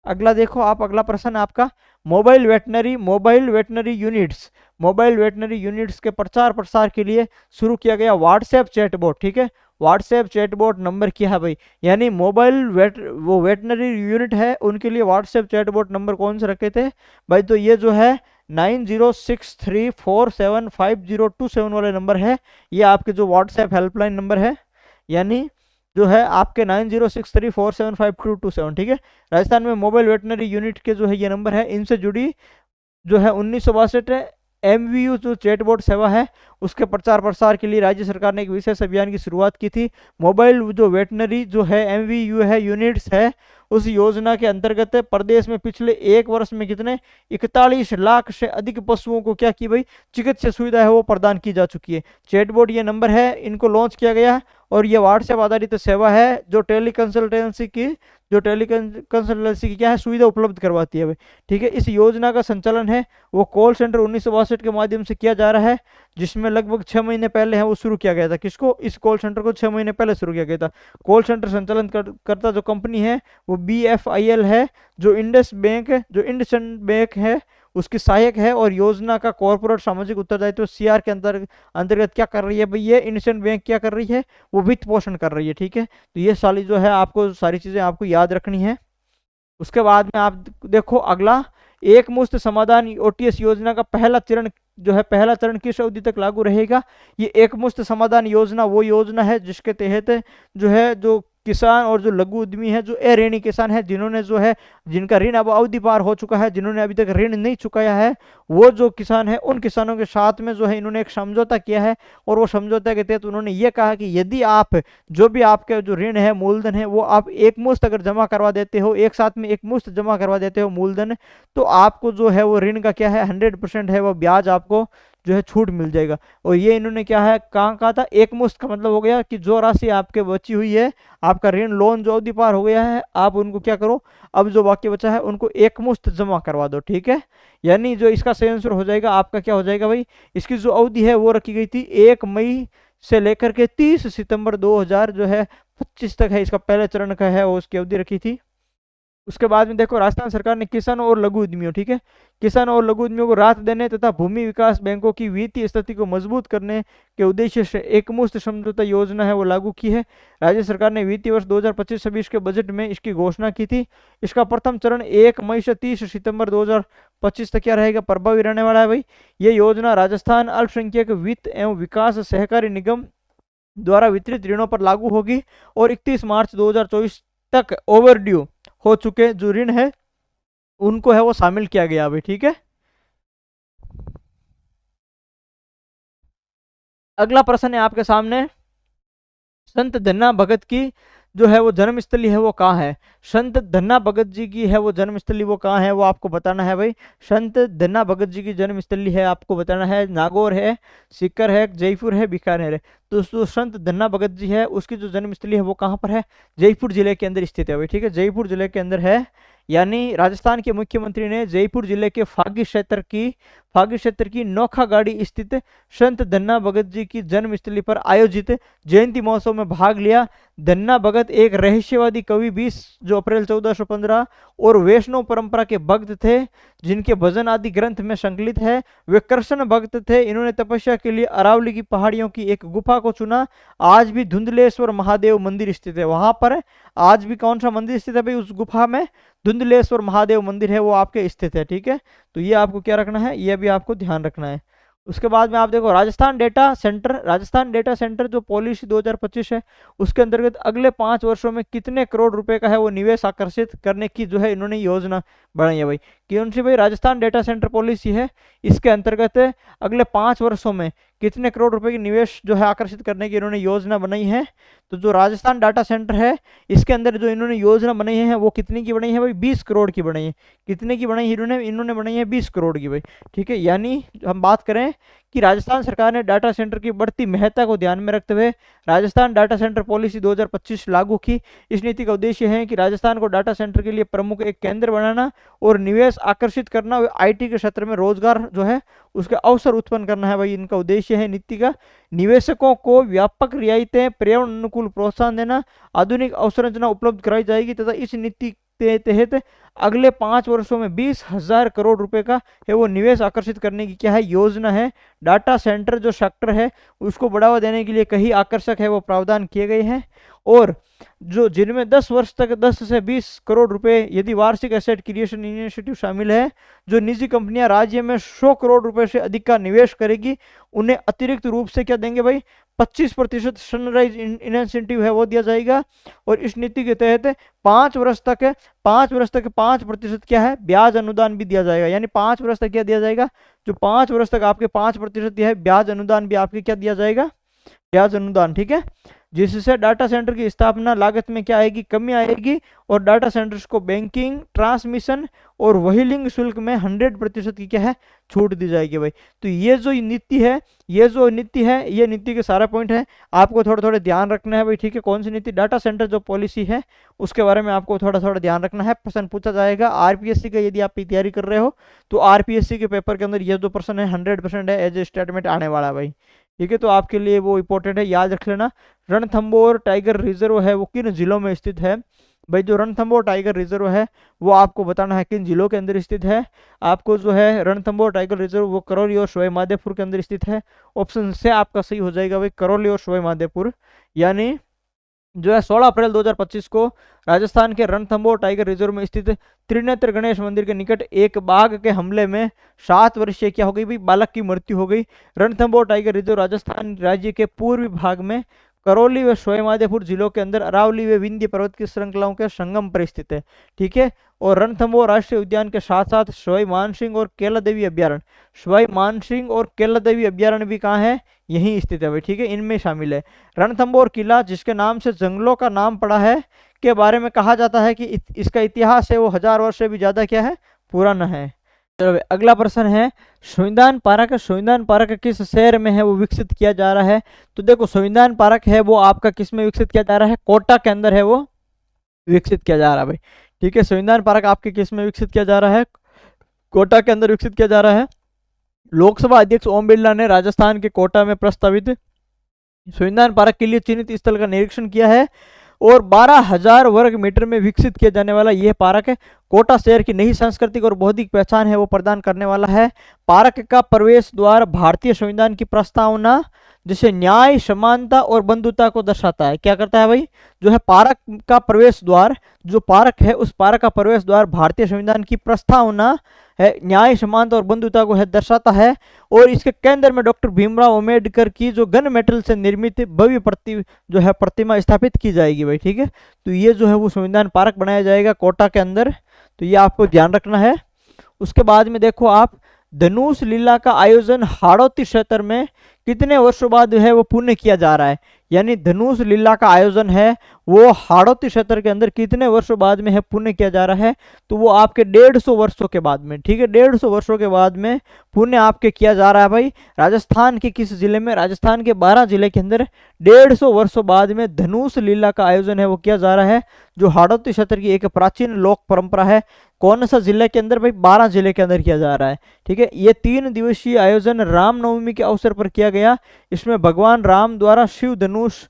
अगला देखो आप, अगला प्रश्न है आपका मोबाइल वेटनरी यूनिट्स के प्रचार प्रसार के लिए शुरू किया गया व्हाट्सएप चैटबॉट, ठीक है। व्हाट्सएप चैटबॉट नंबर क्या है भाई, यानी वो वेटनरी यूनिट है उनके लिए व्हाट्सएप चैटबॉट नंबर कौन से रखे थे भाई, तो ये जो है 9063475027 वाले नंबर है, ये आपके जो व्हाट्सएप हेल्पलाइन नंबर है, यानी जो है आपके 9063475227, ठीक है। राजस्थान में मोबाइल वेटनरी यूनिट के जो है ये नंबर है, इनसे जुड़ी जो है 1962 MVU जो चैटबॉट सेवा है उसके प्रचार प्रसार के लिए राज्य सरकार ने एक विशेष अभियान की शुरुआत की थी। मोबाइल जो वेटनरी जो है MVU है यूनिट्स है, उस योजना के अंतर्गत प्रदेश में पिछले 1 वर्ष में कितने 41 लाख से अधिक पशुओं को क्या की भाई चिकित्सा सुविधा है वो प्रदान की जा चुकी है। चैटबॉट ये नंबर है, इनको लॉन्च किया गया और ये व्हाट्सएप आधारित सेवा है जो टेली कंसल्टेंसी की क्या है सुविधा उपलब्ध करवाती है भाई, ठीक है। इस योजना का संचालन है वो कॉल सेंटर 1962 के माध्यम से किया जा रहा है, जिसमें लगभग 6 महीने पहले है वो शुरू किया गया था। किसको, इस कॉल सेंटर को 6 महीने पहले शुरू किया गया था। कॉल सेंटर संचालन करता जो कंपनी है वो BFIL है, जो इंडसइंड बैंक है उसकी सहायक है, और योजना का कॉर्पोरेट सामाजिक उत्तरदायित्व CR के अंतर्गत क्या कर रही है भाई, ये इंडसइंड बैंक क्या कर रही है वो वित्त पोषण कर रही है, ठीक है। तो ये सारी जो है आपको सारी चीजें आपको याद रखनी है। उसके बाद में आप देखो अगला, एक मुश्त समाधान OTS योजना का पहला चरण किस अवधि तक लागू रहेगा। ये एक मुश्त समाधान योजना वो योजना है जिसके तहत जो किसान और जो लघु उद्यमी है, जो अऋणी किसान है, जिन्होंने जो है जिनका ऋण अब अवधि पार हो चुका है, जिन्होंने अभी तक ऋण नहीं चुकाया है, वो जो किसान है उन किसानों के साथ में जो है इन्होंने एक समझौता किया है, और वो समझौता के तहत उन्होंने ये कहा कि यदि आप जो भी आपके जो ऋण है मूलधन है वो आप एक मुश्त अगर जमा करवा देते हो, एक साथ में एक मुश्त जमा करवा देते हो मूलधन, तो आपको जो है वो ऋण का क्या है 100% है वो ब्याज आपको जो है छूट मिल जाएगा। और ये इन्होंने क्या है कहा था, एक मुश्त का मतलब हो गया कि जो राशि आपके बची हुई है, आपका ऋण लोन जो अवधि पार हो गया है, आप उनको क्या करो, अब जो बाकी बचा है उनको एक मुश्त जमा करवा दो, ठीक है। यानी जो इसका सही आंसर हो जाएगा आपका क्या हो जाएगा भाई, इसकी जो अवधि है वो रखी गई थी 1 मई से लेकर के 30 सितंबर 2025 तक है, इसका पहले चरण का है वो उसकी अवधि रखी थी। उसके बाद में देखो राजस्थान सरकार ने किसानों और लघु उद्यमियों, ठीक है, किसानों और लघु उद्यमियों को राहत देने तथा भूमि विकास बैंकों की वित्तीय स्थिति को मजबूत करने के उद्देश्य से एकमुश्त समझौता योजना है वो लागू की है। राज्य सरकार ने वित्तीय वर्ष 2025-26 के बजट में इसकी घोषणा की थी। इसका प्रथम चरण 1 मई से 30 सितंबर 2025 तक क्या रहेगा, प्रभावी रहने वाला है भाई। ये योजना राजस्थान अल्पसंख्यक वित्त एवं विकास सहकारी निगम द्वारा वितरित ऋणों पर लागू होगी, और 31 मार्च 2024 तक ओवरड्यू हो चुके जो ऋण है उनको है वो शामिल किया गया अभी, ठीक है। अगला प्रश्न है आपके सामने, संत धन्ना भगत की जो है वो जन्मस्थली है वो कहाँ है। संत धन्ना भगत जी की है वो जन्मस्थली वो कहाँ है वो आपको बताना है भाई। संत धन्ना भगत जी की जन्मस्थली है आपको बताना है, नागौर है, सीकर है, जयपुर है, बीकानेर है। तो जो संत धन्ना भगत जी है उसकी जो जन्मस्थली है वो कहाँ पर है, जयपुर जिले के अंदर स्थित है भाई, ठीक है, जयपुर जिले के अंदर है। यानी राजस्थान के मुख्यमंत्री ने जयपुर जिले के फागी क्षेत्र की नौखागाड़ी स्थित संत धन्ना भगत जी की जन्मस्थली पर आयोजित जयंती महोत्सव में भाग लिया। धन्ना भगत एक रहस्यवादी कवि 20 जो अप्रैल 1415 और वैष्णव परंपरा के भक्त थे, जिनके भजन आदि ग्रंथ में संकलित है। वे कृष्ण भक्त थे। इन्होंने तपस्या के लिए अरावली की पहाड़ियों की एक गुफा को चुना। आज भी धुंधलेश्वर महादेव मंदिर स्थित है वहां पर। आज भी कौन सा मंदिर स्थित है भाई उस गुफा में, धुंधलेश्वर महादेव मंदिर है वो आपके स्थित है, ठीक है। तो ये आपको क्या रखना है, ये भी आपको ध्यान रखना है। उसके बाद में आप देखो Rajasthan data centre, Rajasthan data centre जो पॉलिसी 2025 है उसके अंतर्गत अगले 5 वर्षों में कितने करोड़ रुपए का है वो निवेश आकर्षित करने की जो है इन्होंने योजना बनाई है भाई। कौन सी भाई? राजस्थान डेटा सेंटर पॉलिसी है, इसके अंतर्गत अगले 5 वर्षों में कितने करोड़ रुपए की निवेश जो है आकर्षित करने की इन्होंने योजना बनाई है। तो जो राजस्थान डाटा सेंटर है इसके अंदर जो इन्होंने योजना बनाई है वो कितनी की बनाई है भाई? 20 करोड़ की बनाई है। कितने की बनाई है इन्होंने बनाई है 20 करोड़ की भाई, ठीक है। यानी हम बात करें कि राजस्थान सरकार ने डाटा सेंटर की बढ़ती महत्ता को ध्यान में रखते हुए राजस्थान डाटा सेंटर पॉलिसी 2025 लागू की। इस नीति का उद्देश्य है कि राजस्थान को डाटा सेंटर के लिए प्रमुख एक केंद्र बनाना और निवेश आकर्षित करना, आईटी के क्षेत्र में रोजगार जो है उसके अवसर उत्पन्न करना है भाई इनका उद्देश्य है नीति का। निवेशकों को व्यापक रियायतें, पर्यावरण अनुकूल प्रोत्साहन देना, आधुनिक अवसंरचना उपलब्ध कराई जाएगी तथा इस नीति के तहत अगले 5 वर्षों में 20,000 करोड़ रुपए का है वो निवेश आकर्षित करने की क्या है योजना है। डाटा सेंटर जो सेक्टर है उसको बढ़ावा देने के लिए कई आकर्षक है वो प्रावधान किए गए हैं, और जो जिनमें 10 वर्ष तक 10 से 20 करोड़ रुपए यदि वार्षिक एसेट क्रिएशन इनिशिएटिव शामिल है। जो निजी कंपनियां राज्य में 100 करोड़ रुपए से अधिक का निवेश करेगी उन्हें अतिरिक्त रूप से क्या देंगे भाई? 25% सनराइज इंसेंटिव है वो दिया जाएगा। और इस नीति के तहत 5 वर्ष तक 5% क्या है ब्याज अनुदान भी दिया जाएगा। यानी 5 वर्ष तक क्या दिया जाएगा? जो 5 वर्ष तक आपके 5% है ब्याज अनुदान भी आपके क्या दिया जाएगा? ब्याज अनुदान, ठीक है। जिससे डाटा सेंटर की स्थापना लागत में क्या आएगी? कमी आएगी, और डाटा सेंटर्स को बैंकिंग, ट्रांसमिशन और व्हीलिंग शुल्क में 100% की क्या है छूट दी जाएगी भाई। तो ये जो नीति है ये नीति के सारा पॉइंट है आपको थोड़ा थोड़ा ध्यान रखना है भाई, ठीक है। कौन सी नीति? डाटा सेंटर जो पॉलिसी है उसके बारे में आपको थोड़ा थोड़ा ध्यान रखना है। प्रश्न पूछा जाएगा आरपीएससी का, यदि आप तैयारी कर रहे हो तो आरपीएससी के पेपर के अंदर ये जो प्रश्न है 100% है एज ए स्टेटमेंट आने वाला है भाई, ठीक है। तो आपके लिए वो इंपॉर्टेंट है, याद रख लेना। रणथंबोर टाइगर रिजर्व है वो किन जिलों में स्थित है भाई? जो रणथंबोर टाइगर रिजर्व है वो आपको बताना है किन जिलों के अंदर स्थित है। आपको जो है रणथंबोर टाइगर रिजर्व वो करौली और सवाई माधोपुर के अंदर स्थित है। ऑप्शन से आपका सही हो जाएगा भाई, करौली और सवाई माधोपुर। यानी जो है 16 अप्रैल 2025 को राजस्थान के रणथंबोर टाइगर रिजर्व में स्थित त्रिनेत्र गणेश मंदिर के निकट एक बाघ के हमले में 7 वर्षीय क्या हो गई भाई? बालक की मृत्यु हो गई। रणथंबोर टाइगर रिजर्व राजस्थान राज्य के पूर्वी भाग में करौली व सवाई माधोपुर जिलों के अंदर अरावली व विंध्य पर्वत की श्रृंखलाओं के संगम पर स्थित है, ठीक है। और रणथंबोर राष्ट्रीय उद्यान के साथ साथ सवाई मानसिंह और केला देवी अभ्यारण्य, सवाई मानसिंह और केला देवी अभ्यारण्य भी कहाँ है? यहीं स्थित है भाई, ठीक है, इनमें शामिल है। रणथंबोर किला जिसके नाम से जंगलों का नाम पड़ा है के बारे में कहा जाता है कि इसका इतिहास है वो 1000 वर्ष से भी ज्यादा क्या है? पुराना है। चलो अगला प्रश्न है, संविधान पार्क किस शहर में है वो विकसित किया जा रहा है? तो देखो संविधान पार्क है वो आपका किस में विकसित किया जा रहा है? कोटा के अंदर है वो विकसित किया जा रहा है भाई, ठीक है। संविधान पार्क आपके किस में विकसित किया जा रहा है? कोटा के अंदर विकसित किया जा रहा है। लोकसभा अध्यक्ष ओम बिरला ने राजस्थान के कोटा में प्रस्तावित संविधान पार्क के लिए चिन्हित स्थल का निरीक्षण किया है, और 12,000 वर्ग मीटर में विकसित किया जाने वाला यह पार्क है कोटा शहर की नई सांस्कृतिक और बौद्धिक पहचान है वो प्रदान करने वाला है। पार्क का प्रवेश द्वार भारतीय संविधान की प्रस्तावना जिसे न्याय, समानता और बंधुता को दर्शाता है। क्या करता है भाई? जो है पार्क का प्रवेश द्वार, जो पार्क है उस पार्क का प्रवेश द्वार भारतीय संविधान की प्रस्तावना है, न्याय, समानता और बंधुता को है दर्शाता है। और इसके केंद्र में डॉक्टर भीमराव अंबेडकर की जो गन मेटल से निर्मित भव्य जो है प्रतिमा स्थापित की जाएगी भाई, ठीक है। तो ये जो है वो संविधान पार्क बनाया जाएगा कोटा के अंदर, तो ये आपको ध्यान रखना है। उसके बाद में देखो आप, धनुष लीला का आयोजन हाड़ौती क्षेत्र में कितने वर्षों बाद है वो पुनः किया जा रहा है? यानी धनुष लीला का आयोजन है वो हाड़ौती क्षेत्र के अंदर कितने वर्षों बाद में है पुण्य किया जा रहा है? तो वो आपके 150 वर्षों के बाद में, ठीक है, 150 वर्षों के बाद में पुण्य आपके किया जा रहा है भाई। राजस्थान के किस जिले में? राजस्थान के 12 जिले के अंदर 150 वर्षों बाद में धनुष लीला का आयोजन है वो किया जा रहा है, जो हाड़ौती क्षेत्र की एक प्राचीन लोक परंपरा है। कौन सा जिले के अंदर भाई? 12 जिले के अंदर किया जा रहा है, ठीक है। ये 3 दिवसीय आयोजन रामनवमी के अवसर पर किया गया। इसमें भगवान राम द्वारा शिव धनुष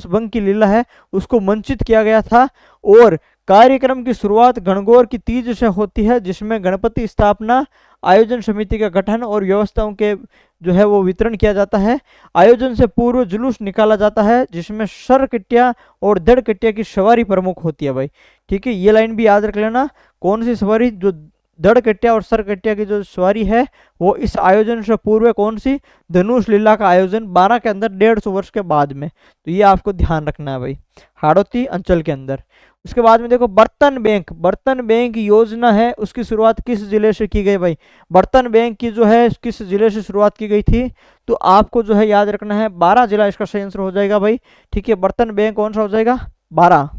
भंग की लीला है उसको मंचित किया गया था। और कार्यक्रम की शुरुआत गणगौर की तीज से होती है, जिसमें गणपति स्थापना, आयोजन समिति का गठन और व्यवस्थाओं के जो है वो वितरण किया जाता है। आयोजन से पूर्व जुलूस निकाला जाता है जिसमें सरकटिया और धड़कटिया की सवारी प्रमुख होती है भाई, ठीक है। ये लाइन भी याद रख लेना। कौन सी सवारी? जो धड़कटिया और सरकटिया की जो सवारी है वो इस आयोजन से पूर्व कौन सी, धनुष लीला का आयोजन 12 के अंदर 150 वर्ष के बाद में। तो ये आपको ध्यान रखना है भाई, हाड़ौती अंचल के अंदर। उसके बाद में देखो बर्तन बैंक, बर्तन बैंक योजना है उसकी शुरुआत किस जिले से की गई भाई, बर्तन बैंक की जो है किस जिले से शुरुआत की गई थी, तो आपको जो है याद रखना है 12 जिला इसका सही आंसर हो जाएगा भाई। ठीक है, बर्तन बैंक कौन सा हो जाएगा, 12।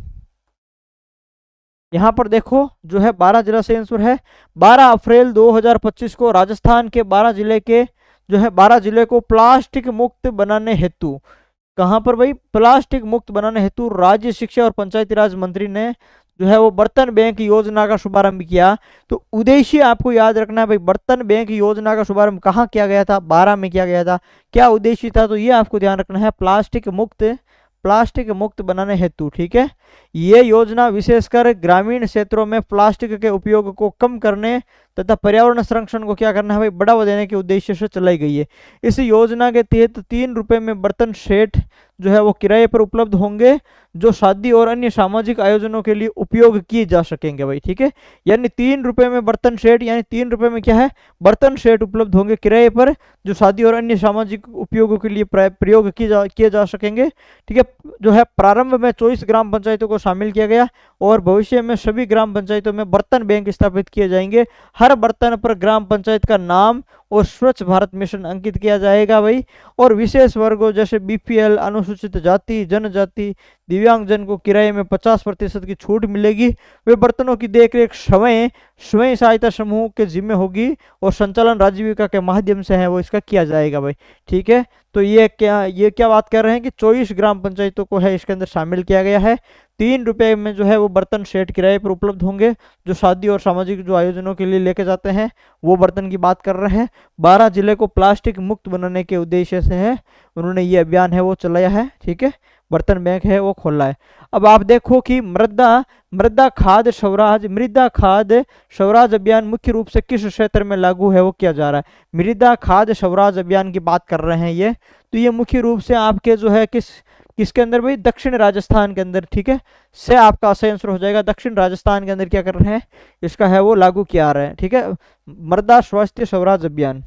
यहाँ पर देखो जो है 12 जिला सही आंसर है। 12 अप्रैल 2025 को राजस्थान के 12 जिले के जो है 12 जिले को प्लास्टिक मुक्त बनाने हेतु, कहां पर भाई, प्लास्टिक मुक्त बनाने हेतु राज्य शिक्षा और पंचायती राज मंत्री ने जो है वो बर्तन बैंक योजना का शुभारंभ किया। तो उद्देश्य आपको याद रखना है भाई, बर्तन बैंक योजना का शुभारंभ कहाँ किया गया था, 12 में किया गया था। क्या उद्देश्य था, तो ये आपको ध्यान रखना है, प्लास्टिक मुक्त बनाने हेतु। ठीक है, ये योजना विशेषकर ग्रामीण क्षेत्रों में प्लास्टिक के उपयोग को कम करने तथा पर्यावरण संरक्षण को क्या करना है भाई, बढ़ावा देने के उद्देश्य से चलाई गई है। इस योजना के तहत 3 रुपए में बर्तन सेट जो है वो किराए पर उपलब्ध होंगे, जो शादी और अन्य सामाजिक आयोजनों के लिए उपयोग किए जा सकेंगे भाई। ठीक है, यानी 3 रुपए में बर्तन सेट, यानी 3 रुपए में क्या है, बर्तन सेट उपलब्ध होंगे किराए पर, जो शादी और अन्य सामाजिक उपयोगों के लिए प्रयोग किए जा सकेंगे। ठीक है, जो है प्रारंभ में 24 ग्राम पंचायतों को शामिल किया गया और भविष्य में सभी ग्राम पंचायतों में बर्तन बैंक स्थापित किए जाएंगे। हर बर्तन पर ग्राम पंचायत का नाम और स्वच्छ भारत मिशन अंकित किया जाएगा भाई। और विशेष वर्गों जैसे बीपीएल, अनुसूचित जाति जनजाति, दिव्यांगजन को किराए में 50% की छूट मिलेगी। वे बर्तनों की देखरेख स्वयं सहायता समूह के जिम्मे होगी और संचालन राजीविका के माध्यम से है वो इसका किया जाएगा भाई। ठीक है, तो ये क्या बात कर रहे हैं कि 24 ग्राम पंचायतों को है इसके अंदर शामिल किया गया है। 3 रुपए में जो है वो बर्तन सेट किराए पर उपलब्ध होंगे, जो शादी और सामाजिक जो आयोजनों के लिए लेके जाते हैं वो बर्तन की बात कर रहे हैं। 12 जिले को प्लास्टिक मुक्त बनाने के उद्देश्य से है उन्होंने ये अभियान है वो चलाया है। ठीक है, बर्तन बैंक है वो खोला है। अब आप देखो कि मृदा खाद स्वराज अभियान मुख्य रूप से किस क्षेत्र में लागू है वो किया जा रहा है। मृदा खाद स्वराज अभियान की बात कर रहे हैं ये, तो ये मुख्य रूप से आपके जो है किसके अंदर भाई, दक्षिण राजस्थान के अंदर। ठीक है, से आपका सही आंसर हो जाएगा, दक्षिण राजस्थान के अंदर क्या कर रहे हैं, इसका है वो लागू किया रहे हैं। ठीक है, मृदा स्वास्थ्य स्वराज अभियान।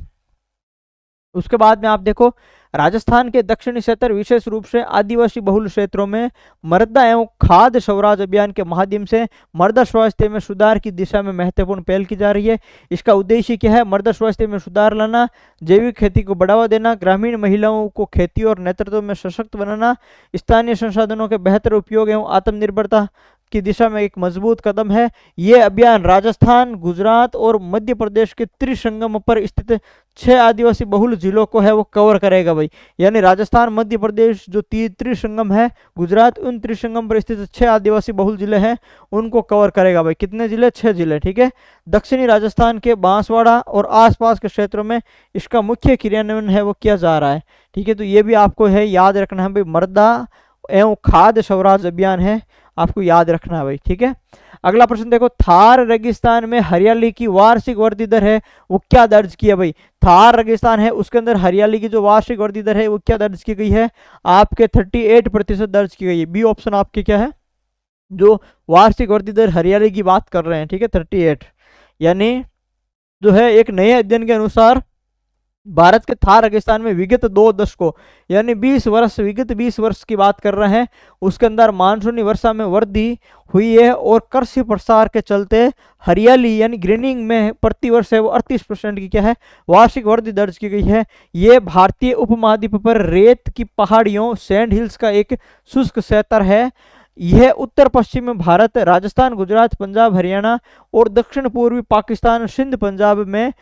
उसके बाद में आप देखो राजस्थान के दक्षिणी क्षेत्र विशेष रूप से आदिवासी बहुल क्षेत्रों में मृदा एवं खाद स्वराज अभियान के माध्यम से मृदा स्वास्थ्य में सुधार की दिशा में महत्वपूर्ण पहल की जा रही है। इसका उद्देश्य क्या है, मृदा स्वास्थ्य में सुधार लाना, जैविक खेती को बढ़ावा देना, ग्रामीण महिलाओं को खेती और नेतृत्व में सशक्त बनाना, स्थानीय संसाधनों के बेहतर उपयोग एवं आत्मनिर्भरता की दिशा में एक मजबूत कदम है। यह अभियान राजस्थान, गुजरात और मध्य प्रदेश के त्रिसंगम पर स्थित 6 आदिवासी बहुल जिलों को है वो कवर करेगा भाई। यानी राजस्थान, मध्य प्रदेश जो त्रिसंगम है, गुजरात, उन त्रिसंगम पर स्थित 6 आदिवासी बहुल जिले हैं उनको कवर करेगा भाई। कितने जिले, 6 जिले। ठीक है, दक्षिणी राजस्थान के बांसवाड़ा और आसपास के क्षेत्रों में इसका मुख्य क्रियान्वयन है वो किया जा रहा है। ठीक है, तो ये भी आपको है याद रखना है भाई, मृदा एवं खाद स्वराज अभियान है, आपको याद रखना है भाई। ठीक है, अगला प्रश्न देखो, थार रेगिस्तान में हरियाली की वार्षिक वृद्धि दर है वो क्या दर्ज किया भाई। थार रेगिस्तान है उसके अंदर हरियाली की जो वार्षिक वृद्धि दर है वो क्या दर्ज की गई है, आपके 38% दर्ज की गई है। बी ऑप्शन आपके क्या है, जो वार्षिक वृद्धि दर हरियाली की बात कर रहे हैं। ठीक है, 38, यानी जो है एक नए अध्ययन के अनुसार भारत के थार रेगिस्तान में विगत 2 दशकों यानी विगत 20 वर्ष की बात कर रहे हैं, उसके अंदर मानसूनी वर्षा में वृद्धि हुई है और कृषि प्रसार के चलते हरियाली यानी ग्रीनिंग में प्रति वर्ष है वो 38% की क्या है वार्षिक वृद्धि दर्ज की गई है। ये भारतीय उपमहाद्वीप पर रेत की पहाड़ियों सैंड हिल्स का एक शुष्क क्षेत्र है। यह उत्तर पश्चिमी भारत, राजस्थान, गुजरात, पंजाब, हरियाणा और दक्षिण पूर्वी पाकिस्तान, सिंध, पंजाब में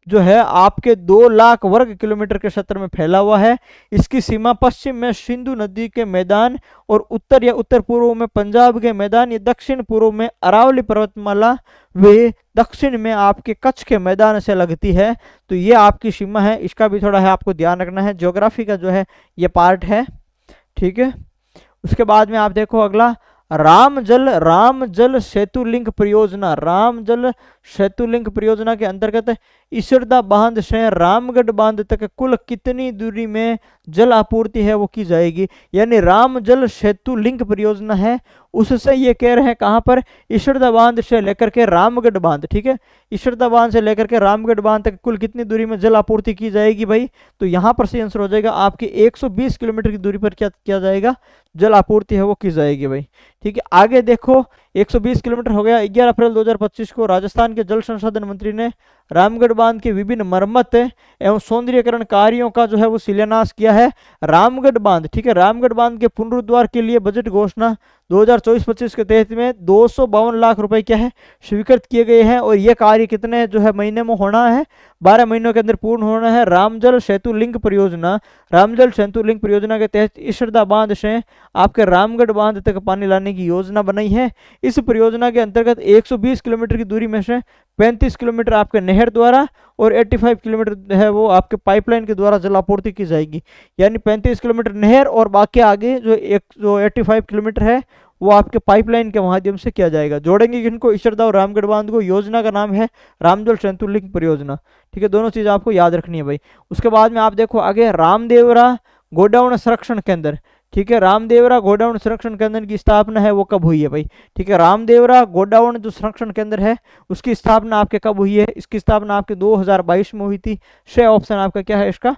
जो है आपके 2 लाख वर्ग किलोमीटर के क्षेत्र में फैला हुआ है। इसकी सीमा पश्चिम में सिंधु नदी के मैदान और उत्तर या उत्तर पूर्व में पंजाब के मैदान, या दक्षिण पूर्व में अरावली पर्वतमाला वे दक्षिण में आपके कच्छ के मैदान से लगती है। तो ये आपकी सीमा है, इसका भी थोड़ा है आपको ध्यान रखना है, ज्योग्राफी का जो है ये पार्ट है। ठीक है, उसके बाद में आप देखो अगला, राम जल सेतु लिंक परियोजना। राम जल सेतु लिंक परियोजना के अंतर्गत इसरदा बांध से रामगढ़ बांध तक कुल कितनी दूरी में जल आपूर्ति है वो की जाएगी। यानी राम जल सेतु लिंक परियोजना है, उससे ये कह रहे हैं कहां पर, इसरदा बांध से लेकर के रामगढ़ बांध, ठीक है, इसरदा बांध से लेकर के रामगढ़ बांध तक कुल कितनी दूरी में जल आपूर्ति की जाएगी भाई। तो यहां पर सही आंसर हो जाएगा आपकी 120 किलोमीटर की दूरी पर क्या किया जाएगा, जल आपूर्ति है वो की जाएगी भाई। ठीक है, आगे देखो 120 किलोमीटर हो गया। 11 अप्रैल 2025 को राजस्थान के जल संसाधन मंत्री ने रामगढ़ बांध के विभिन्न मरम्मत एवं सौंदर्यीकरण कार्यों का जो है वो शिलान्यास किया है। रामगढ़ बांध, ठीक है, रामगढ़ बांध के पुनरुद्धार के लिए बजट घोषणा 2024-25 के तहत में 252 लाख रुपए क्या है स्वीकृत किए गए हैं। और ये कार्य कितने जो है महीने में होना है, 12 महीनों के अंदर पूर्ण होना है। रामजल सेतु लिंक परियोजना, रामजल सेतु लिंक परियोजना के तहत इसरदा बांध से आपके रामगढ़ बांध तक पानी लाने की योजना बनाई है। इस परियोजना के अंतर्गत 120 किलोमीटर की दूरी में से 35 किलोमीटर आपके नहर द्वारा और 85 किलोमीटर है वो आपके पाइपलाइन के द्वारा जल आपूर्ति की जाएगी। यानी 35 किलोमीटर नहर और बाकी आगे जो 85 किलोमीटर है वो आपके पाइपलाइन के माध्यम से किया जाएगा। जोड़ेंगे किनको, इसरदा और रामगढ़ बांध को। योजना का नाम है रामजल सेतु लिंक परियोजना। ठीक है, दोनों चीज आपको याद रखनी है भाई। उसके बाद में आप देखो आगे रामदेवरा गोडाउन संरक्षण केंद्र। ठीक है, रामदेवरा गोडाउन संरक्षण केंद्र की स्थापना है वो कब हुई है भाई। ठीक है, रामदेवरा गोडाउन जो संरक्षण केंद्र है उसकी स्थापना आपके कब हुई है, इसकी स्थापना आपके 2022 में हुई थी। छह ऑप्शन आपका क्या है इसका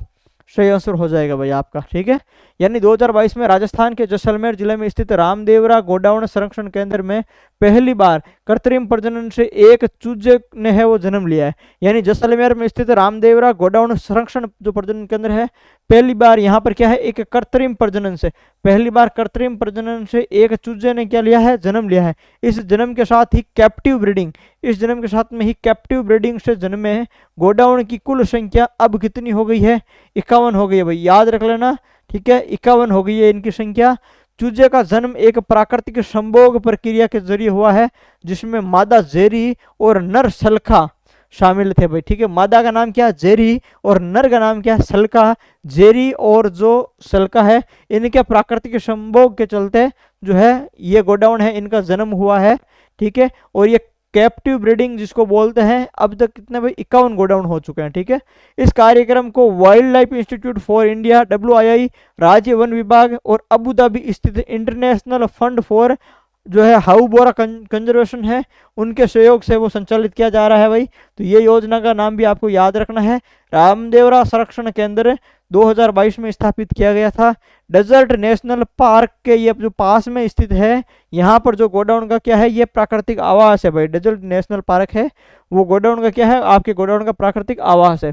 सही आंसर हो जाएगा भाई आपका। ठीक है, यानी 2022 में राजस्थान के जैसलमेर जिले में स्थित रामदेवरा गोडाउन संरक्षण केंद्र में पहली बार कृत्रिम प्रजनन से एक चूजे ने है वो जन्म लिया है। यानी जैसलमेर में स्थित रामदेवरा गोडाउन संरक्षण जो प्रजनन केंद्र है, पहली बार यहाँ पर क्या है एक कृत्रिम प्रजनन से, पहली बार कृत्रिम प्रजनन से एक चूजे ने क्या लिया है, जन्म लिया है। इस जन्म के साथ ही कैप्टिव ब्रीडिंग, इस जन्म के साथ में ही कैप्टिव ब्रीडिंग से जन्मे गोडाउन की कुल संख्या अब कितनी हो गई है, 51 हो गई है भाई, याद रख लेना। ठीक है, 51 हो गई है इनकी संख्या। चूजे का जन्म एक प्राकृतिक संभोग प्रक्रिया के जरिए हुआ है जिसमें मादा जेरी और नर सलखा शामिल थे भाई। ठीक है, मादा का नाम क्या है जेरी और नर का नाम क्या है सलका। जेरी और जो सलका है इनके प्राकृतिक संभोग के चलते जो है ये गोडाउन है इनका जन्म हुआ है। ठीक है, और ये कैप्टिव ब्रीडिंग जिसको बोलते हैं, अब तक कितने भाई 51 गोडाउन हो चुके हैं। ठीक है, इस कार्यक्रम को wild life institute for India WII, राज्य वन विभाग और अबू धाबी स्थित इंटरनेशनल फंड फॉर जो है हाउबोरा कंजर्वेशन है उनके सहयोग से वो संचालित किया जा रहा है भाई। तो ये योजना का नाम भी आपको याद रखना है। रामदेवरा संरक्षण केंद्र 2022 में स्थापित किया गया था। डेजर्ट नेशनल पार्क के ये जो पास में स्थित है, यहाँ पर जो गोडाउन का क्या है ये प्राकृतिक आवास है भाई। डेजर्ट नेशनल पार्क है वो गोडाउन का क्या है, आपके गोडाउन का प्राकृतिक आवास है।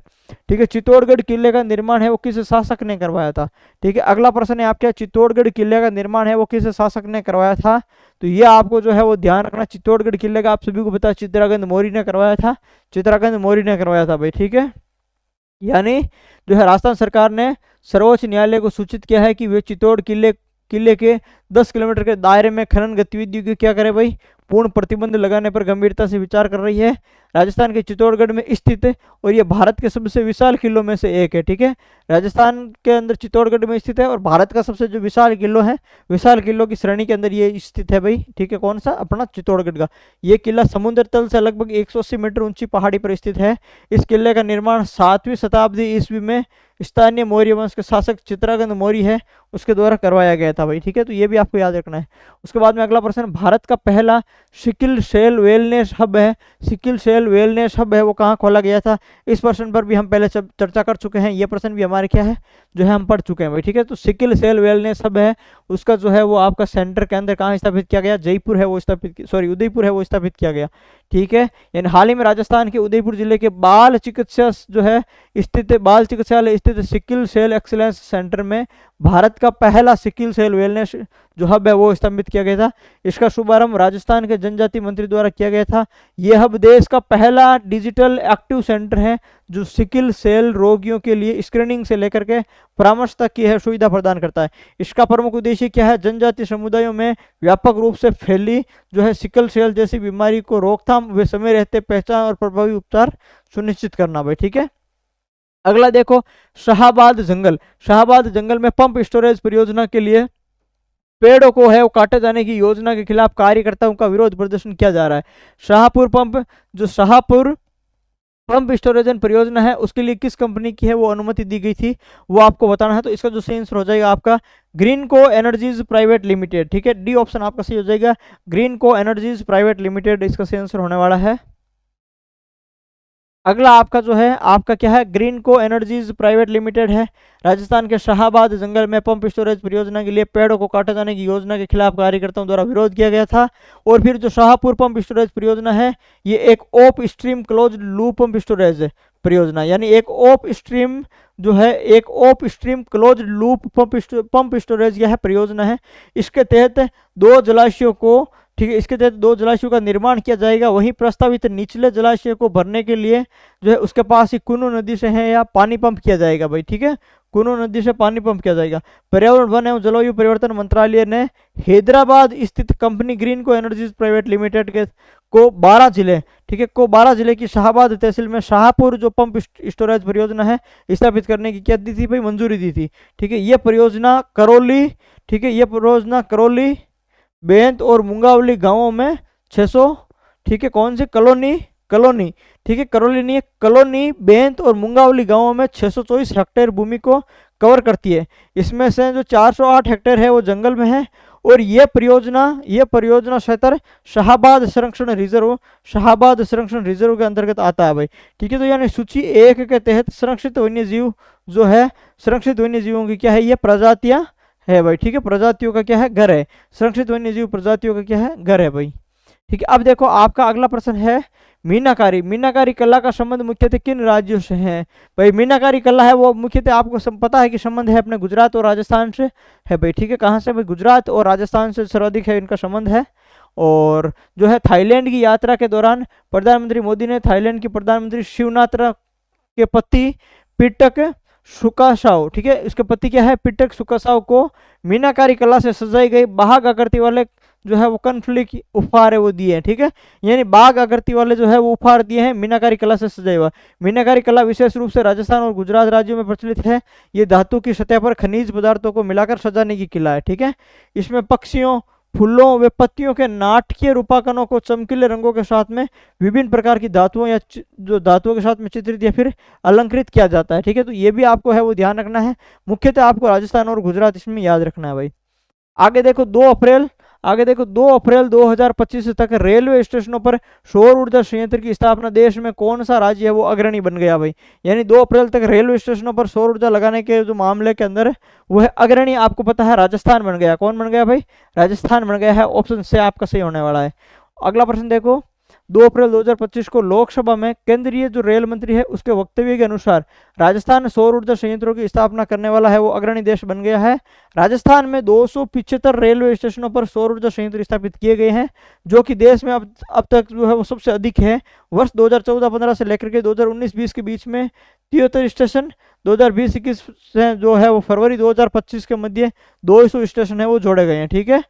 ठीक है, चित्तौड़गढ़ किले का निर्माण है वो किस शासक ने करवाया था। ठीक है, अगला प्रश्न है आपका, चित्तौड़गढ़ किले का निर्माण है वो किस शासक ने करवाया था। तो ये आपको जो है वो ध्यान रखना, चित्तौड़गढ़ किले का आप सभी को पता चित्रागंद मौर्य ने करवाया था, चित्रागंद मौर्य ने करवाया था भाई। ठीक है, यानी जो है राजस्थान सरकार ने सर्वोच्च न्यायालय को सूचित किया है कि वे चित्तौड़ किले के 10 किलोमीटर के दायरे में खनन गतिविधियों की क्या करे भाई, पूर्ण प्रतिबंध लगाने पर गंभीरता से विचार कर रही है। राजस्थान के चित्तौड़गढ़ में स्थित है और ये भारत के सबसे विशाल किलों में से एक है। ठीक है, राजस्थान के अंदर चित्तौड़गढ़ में स्थित है और भारत का सबसे जो विशाल किलो है, विशाल किलों की श्रेणी के अंदर ये स्थित है भाई। ठीक है, कौन सा, अपना चित्तौड़गढ़ का। ये किला समुद्र तल से लगभग 180 मीटर ऊंची पहाड़ी पर स्थित है। इस किले का निर्माण 7वीं शताब्दी ईस्वी में स्थानीय मौर्य वंश के शासक चित्रागंद मौर्य है उसके द्वारा करवाया गया था भाई। ठीक है, तो ये भी आपको याद रखना है। उसके बाद में अगला प्रश्न, भारत का पहला सिकिल सेल वेलनेस हब है, सिकिल सेल वेलनेस हब है वो कहाँ खोला गया था। इस प्रश्न पर भी हम पहले चर्चा कर चुके हैं, ये प्रश्न भी हमारे क्या है जो है हम पढ़ चुके हैं भाई। ठीक है, तो सिकिल सेल वेलनेस हब है उसका जो है वो आपका सेंटर के अंदर कहाँ स्थापित किया गया, जयपुर है वो स्थापित, सॉरी उदयपुर है वो स्थापित किया गया। ठीक है, यानी हाल ही में राजस्थान के उदयपुर जिले के बाल चिकित्सा जो है स्थित, बाल चिकित्सालय स्थित सिकिल सेल एक्सीलेंस सेंटर में भारत का पहला सिकिल सेल वेलनेस जो हब है वो स्थापित किया गया था। इसका शुभारंभ राजस्थान के जनजाति मंत्री द्वारा किया गया था। यह हब देश का पहला डिजिटल एक्टिव सेंटर है जो सिकिल सेल रोगियों के लिए स्क्रीनिंग से लेकर के परामर्श तक की है सुविधा प्रदान करता है। इसका प्रमुख उद्देश्य क्या है, जनजाति समुदायों में व्यापक रूप से फैली जो है सिकल सेल जैसी बीमारी को रोकथाम वे समय रहते पहचान और प्रभावी उपचार सुनिश्चित करना भाई। ठीक है, अगला देखो, शाहबाद जंगल, शाहबाद जंगल में पंप स्टोरेज परियोजना के लिए पेड़ों को है वो काटे जाने की योजना के खिलाफ कार्यकर्ताओं का विरोध प्रदर्शन किया जा रहा है। शाहपुर पंप, जो शाहपुर पंप स्टोरेज एंड परियोजना है उसके लिए किस कंपनी की है वो अनुमति दी गई थी, वो आपको बताना है। तो इसका जो सही आंसर हो जाएगा आपका ग्रीनको एनर्जीज प्राइवेट लिमिटेड। ठीक है, डी ऑप्शन आपका सही हो जाएगा, ग्रीनको एनर्जीज प्राइवेट लिमिटेड इसका सही आंसर होने वाला है। अगला आपका जो है आपका क्या है, ग्रीनको एनर्जीज प्राइवेट लिमिटेड है। राजस्थान के शाहबाद जंगल में पंप स्टोरेज परियोजना के लिए पेड़ों को काटे जाने की योजना के खिलाफ कार्यकर्ताओं द्वारा विरोध किया गया था। और फिर जो शाहपुर पंप स्टोरेज परियोजना है ये एक off stream close loop pump storage परियोजना, यानी एक ओप स्ट्रीम जो है एक off stream close loop pump storage यह है परियोजना है। इसके तहत दो जलाशयों को, ठीक है, इसके तहत दो जलाशयों का निर्माण किया जाएगा। वहीं प्रस्तावित निचले जलाशय को भरने के लिए जो है उसके पास ही कुनू नदी से है या पानी पंप किया जाएगा भाई। ठीक है, कुनू नदी से पानी पंप किया जाएगा। पर्यावरण वन एवं जलवायु परिवर्तन मंत्रालय ने हैदराबाद स्थित company Greenko energies private limited के को 12 जिले, ठीक है, को 12 जिले की शाहबाद तहसील में शाहपुर जो पंप स्टोरेज परियोजना है स्थापित करने की क्या दी थी भाई, मंजूरी दी थी। ठीक है, ये परियोजना करौली, ठीक है, ये परियोजना करौली, बेंत और मुंगावली गांवों में 600, ठीक है, कौन से कॉलोनी, ठीक है, करौली नहीं, कॉलोनी, बेंत और मुंगावली गांवों में 624 हेक्टेयर भूमि को कवर करती है। इसमें से जो 408 हेक्टेयर है वो जंगल में है। और ये परियोजना क्षेत्र शाहबाद संरक्षण रिजर्व के अंतर्गत आता है भाई। ठीक है, तो यानी सूची 1 के तहत संरक्षित वन्य जीव जो है, संरक्षित वन्य जीवों की क्या है, ये प्रजातियां है भाई। ठीक है, प्रजातियों का क्या है, घर है, संरक्षित वन्य जीव प्रजातियों का क्या है, घर है भाई। ठीक है, अब देखो आपका अगला प्रश्न है मीनाकारी कला का संबंध मुख्यतः किन राज्यों से है भाई। मीनाकारी कला है वो मुख्यतः आपको पता है कि संबंध है अपने गुजरात और राजस्थान से है भाई। ठीक है, कहाँ से भाई, गुजरात और राजस्थान से सर्वाधिक है इनका संबंध है। और जो है थाईलैंड की यात्रा के दौरान प्रधानमंत्री मोदी ने थाईलैंड के प्रधानमंत्री शिवनात्रा के पति पिटक सुकासाओ, ठीक है, इसके पति क्या है, पिटक सुकासाओ को मीनाकारी कला से सजाई गई बाघ आकृति वाले जो है वो कनफ्लिक्ट उपहार है वो दिए हैं। ठीक है, यानी बाघ आकृति वाले जो है वो उपहार दिए हैं मीनाकारी कला से सजाए हुआ। मीनाकारी कला विशेष रूप से राजस्थान और गुजरात राज्यों में प्रचलित है। ये धातु की सतह पर खनिज पदार्थों को मिलाकर सजाने की कला है। ठीक है, इसमें पक्षियों, फूलों व पत्तियों के नाटकीय रूपांकनों को चमकीले रंगों के साथ में विभिन्न प्रकार की धातुओं या जो धातुओं के साथ में चित्रित या फिर अलंकृत किया जाता है। ठीक है, तो ये भी आपको है वो ध्यान रखना है। मुख्यतः आपको राजस्थान और गुजरात इसमें याद रखना है भाई। आगे देखो 2 अप्रैल 2025 तक रेलवे स्टेशनों पर सौर ऊर्जा संयंत्र की स्थापना देश में कौन सा राज्य है वो अग्रणी बन गया भाई। यानी 2 अप्रैल तक रेलवे स्टेशनों पर सौर ऊर्जा लगाने के जो मामले के अंदर वो है अग्रणी, आपको पता है राजस्थान बन गया। कौन बन गया भाई, राजस्थान बन गया है। ऑप्शन से आपका सही होने वाला है। अगला प्रश्न देखो, 2 अप्रैल 2025 को लोकसभा में केंद्रीय जो रेल मंत्री है उसके वक्तव्य के अनुसार राजस्थान सौर ऊर्जा संयंत्रों की स्थापना करने वाला है वो अग्रणी देश बन गया है। राजस्थान में 275 रेलवे स्टेशनों पर सौर ऊर्जा संयंत्र स्थापित किए गए हैं, जो कि देश में अब तक जो है वो सबसे अधिक है। वर्ष 2014-15 से लेकर के 2019-20 के बीच में 73 स्टेशन, 2020-21 से जो है वो फरवरी 2025 के मध्य 200 स्टेशन है वो जोड़े गए हैं। ठीक है,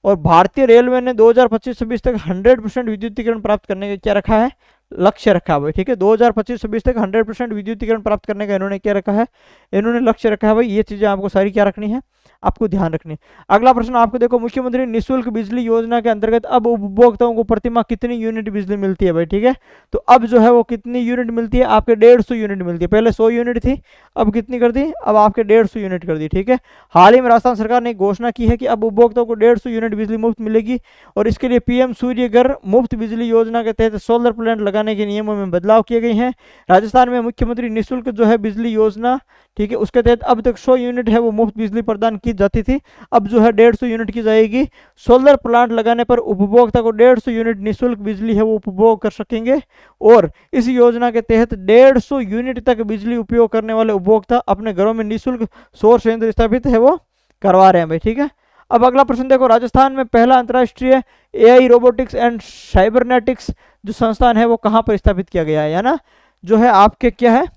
और भारतीय रेलवे ने 2025-26 तक 100% विद्युतीकरण प्राप्त करने का क्या रखा है, लक्ष्य रखा है भाई। ठीक है, 2025-26 तक 100% विद्युतीकरण प्राप्त करने का इन्होंने क्या रखा है, इन्होंने लक्ष्य रखा है भाई। ये चीजें आपको सारी क्या रखनी है, आपको ध्यान रखनी है। अगला प्रश्न आपको देखो, मुख्यमंत्री निःशुल्क बिजली योजना के अंतर्गत अब उपभोक्ताओं को प्रतिमाह कितनी यूनिट बिजली मिलती है भाई। ठीक है, तो अब जो है वो कितनी यूनिट मिलती है, आपके 150 यूनिट मिलती है। पहले 100 यूनिट थी, अब कितनी कर दी, अब आपके 150 यूनिट कर दी। ठीक है, हाल ही में राजस्थान सरकार ने घोषणा की है कि अब उपभोक्ताओं को 150 यूनिट बिजली मुफ्त मिलेगी। और इसके लिए पीएम सूर्य घर मुफ्त बिजली योजना के तहत सोलर प्लांट लगाने के नियमों में बदलाव किए गए हैं। राजस्थान में मुख्यमंत्री निःशुल्क जो है बिजली योजना, ठीक है, उसके तहत अब तक 100 यूनिट है वो मुफ्त बिजली प्रदान की जाती थी, अब जो है 150 यूनिट की जाएगी। सोलर प्लांट लगाने पर उपभोक्ता को 150 यूनिट निःशुल्क बिजली है वो उपभोग कर सकेंगे। और इस योजना के तहत 150 यूनिट तक बिजली उपयोग करने वाले उपभोक्ता अपने घरों में निःशुल्क सौर संयंत्र स्थापित है वो करवा रहे हैं भाई। ठीक है, अब अगला प्रश्न देखो, राजस्थान में पहला अंतर्राष्ट्रीय एआई रोबोटिक्स एंड साइबरनेटिक्स जो संस्थान है वो कहाँ पर स्थापित किया गया है ना, जो है आपके क्या है,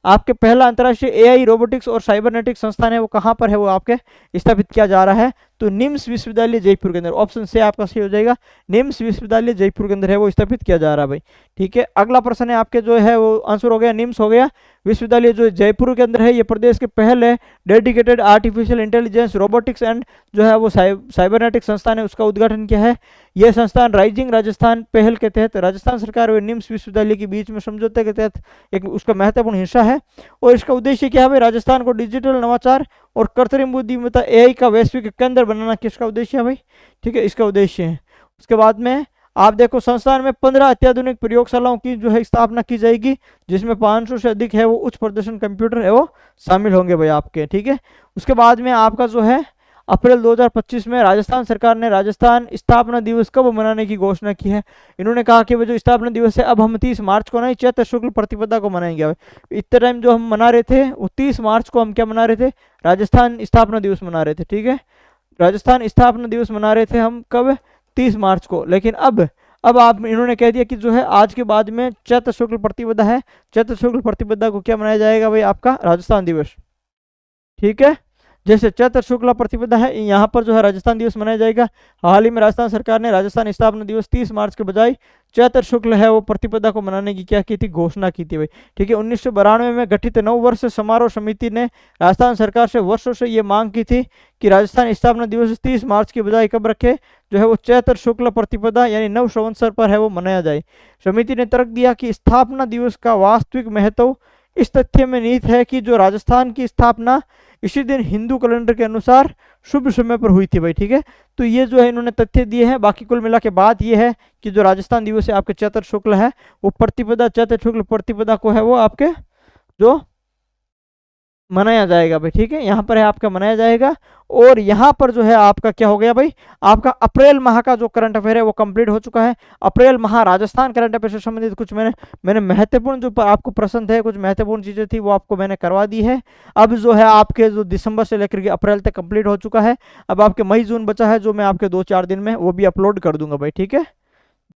आपके पहला अंतर्राष्ट्रीय एआई रोबोटिक्स और साइबरनेटिक्स संस्थान है वो कहाँ पर है वो आपके स्थापित किया जा रहा है, तो निम्स विश्वविद्यालय जयपुर के अंदर, ऑप्शन से आपका सही हो जाएगा, निम्स विश्वविद्यालय जयपुर के अंदर है वो स्थापित किया जा रहा है भाई। ठीक है, अगला प्रश्न है आपके जो है वो आंसर हो गया निम्स हो गया, विश्वविद्यालय जो जयपुर के अंदर है ये प्रदेश के पहले dedicated artificial intelligence robotics and जो है वो साइबरनेटिक संस्थान है, उसका उद्घाटन किया है। यह संस्थान राइजिंग राजस्थान पहल के तहत राजस्थान सरकार और निम्स विश्वविद्यालय के बीच में समझौते के तहत एक उसका महत्वपूर्ण हिस्सा है। और इसका उद्देश्य क्या है भाई, राजस्थान को डिजिटल नवाचार और कृत्रिम बुद्धिमत्ता एआई का वैश्विक केंद्र बनाना किसका उद्देश्य है भाई। ठीक है, इसका उद्देश्य है। उसके बाद में आप देखो संस्थान में 15 अत्याधुनिक प्रयोगशालाओं की जो है स्थापना की जाएगी, जिसमें 500 से अधिक है वो उच्च प्रदर्शन कंप्यूटर है वो शामिल होंगे भाई आपके। ठीक है, उसके बाद में आपका जो है अप्रैल 2025 में राजस्थान सरकार ने राजस्थान स्थापना दिवस कब मनाने की घोषणा की है। इन्होंने कहा कि वो जो स्थापना दिवस है अब हम 30 मार्च को नहीं, चैत्र शुक्ल प्रतिपदा को मनाएंगे। इतने टाइम जो हम मना रहे थे वो 30 मार्च को हम क्या मना रहे थे, राजस्थान स्थापना दिवस मना रहे थे। ठीक है, राजस्थान स्थापना दिवस मना रहे थे हम कब, 30 मार्च को। लेकिन अब आप इन्होंने कह दिया कि जो है आज के बाद में चैत्र शुक्ल प्रतिपदा है, चैत्र शुक्ल प्रतिपदा को क्या मनाया जाएगा भाई, आपका राजस्थान दिवस। ठीक है, जैसे चैत्र शुक्ला प्रतिपदा है यहाँ पर जो है राजस्थान दिवस मनाया जाएगा। हाल ही में राजस्थान सरकार ने राजस्थान स्थापना दिवस 30 मार्च के बजाय चैत्र शुक्ल है वो प्रतिपदा को मनाने की क्या की थी, घोषणा की थी भाई। ठीक है, 1992 में गठित 9 वर्ष समारोह समिति ने राजस्थान सरकार से वर्षों से ये मांग की थी कि राजस्थान स्थापना दिवस 30 मार्च के बजाय कब रखे, जो है वो चैत्र शुक्ल प्रतिपदा यानी नव संवत्सर पर है वो मनाया जाए। समिति ने तर्क दिया कि स्थापना दिवस का वास्तविक महत्व इस तथ्य में निहित है कि जो राजस्थान की स्थापना इसी दिन हिंदू कैलेंडर के अनुसार शुभ समय पर हुई थी भाई। ठीक है, तो ये जो है इन्होंने तथ्य दिए हैं। बाकी कुल मिला के बात ये है कि जो राजस्थान दिवस है आपके चैत्र शुक्ल है वो प्रतिपदा, चैत्र शुक्ल प्रतिपदा को है वो आपके जो मनाया जाएगा भाई। ठीक है, यहाँ पर है आपका मनाया जाएगा। और यहाँ पर जो है आपका क्या हो गया भाई, आपका अप्रैल माह का जो करंट अफेयर है वो कंप्लीट हो चुका है। अप्रैल माह राजस्थान करंट अफेयर से संबंधित कुछ मैंने महत्वपूर्ण जो आपको प्रश्न थे, कुछ महत्वपूर्ण चीजें थी वो आपको मैंने करवा दी है। अब जो है आपके जो दिसंबर से लेकर के अप्रैल तक कंप्लीट हो चुका है। अब आपके मई जून बचा है जो मैं आपके 2-4 दिन में वो भी अपलोड कर दूंगा भाई। ठीक है।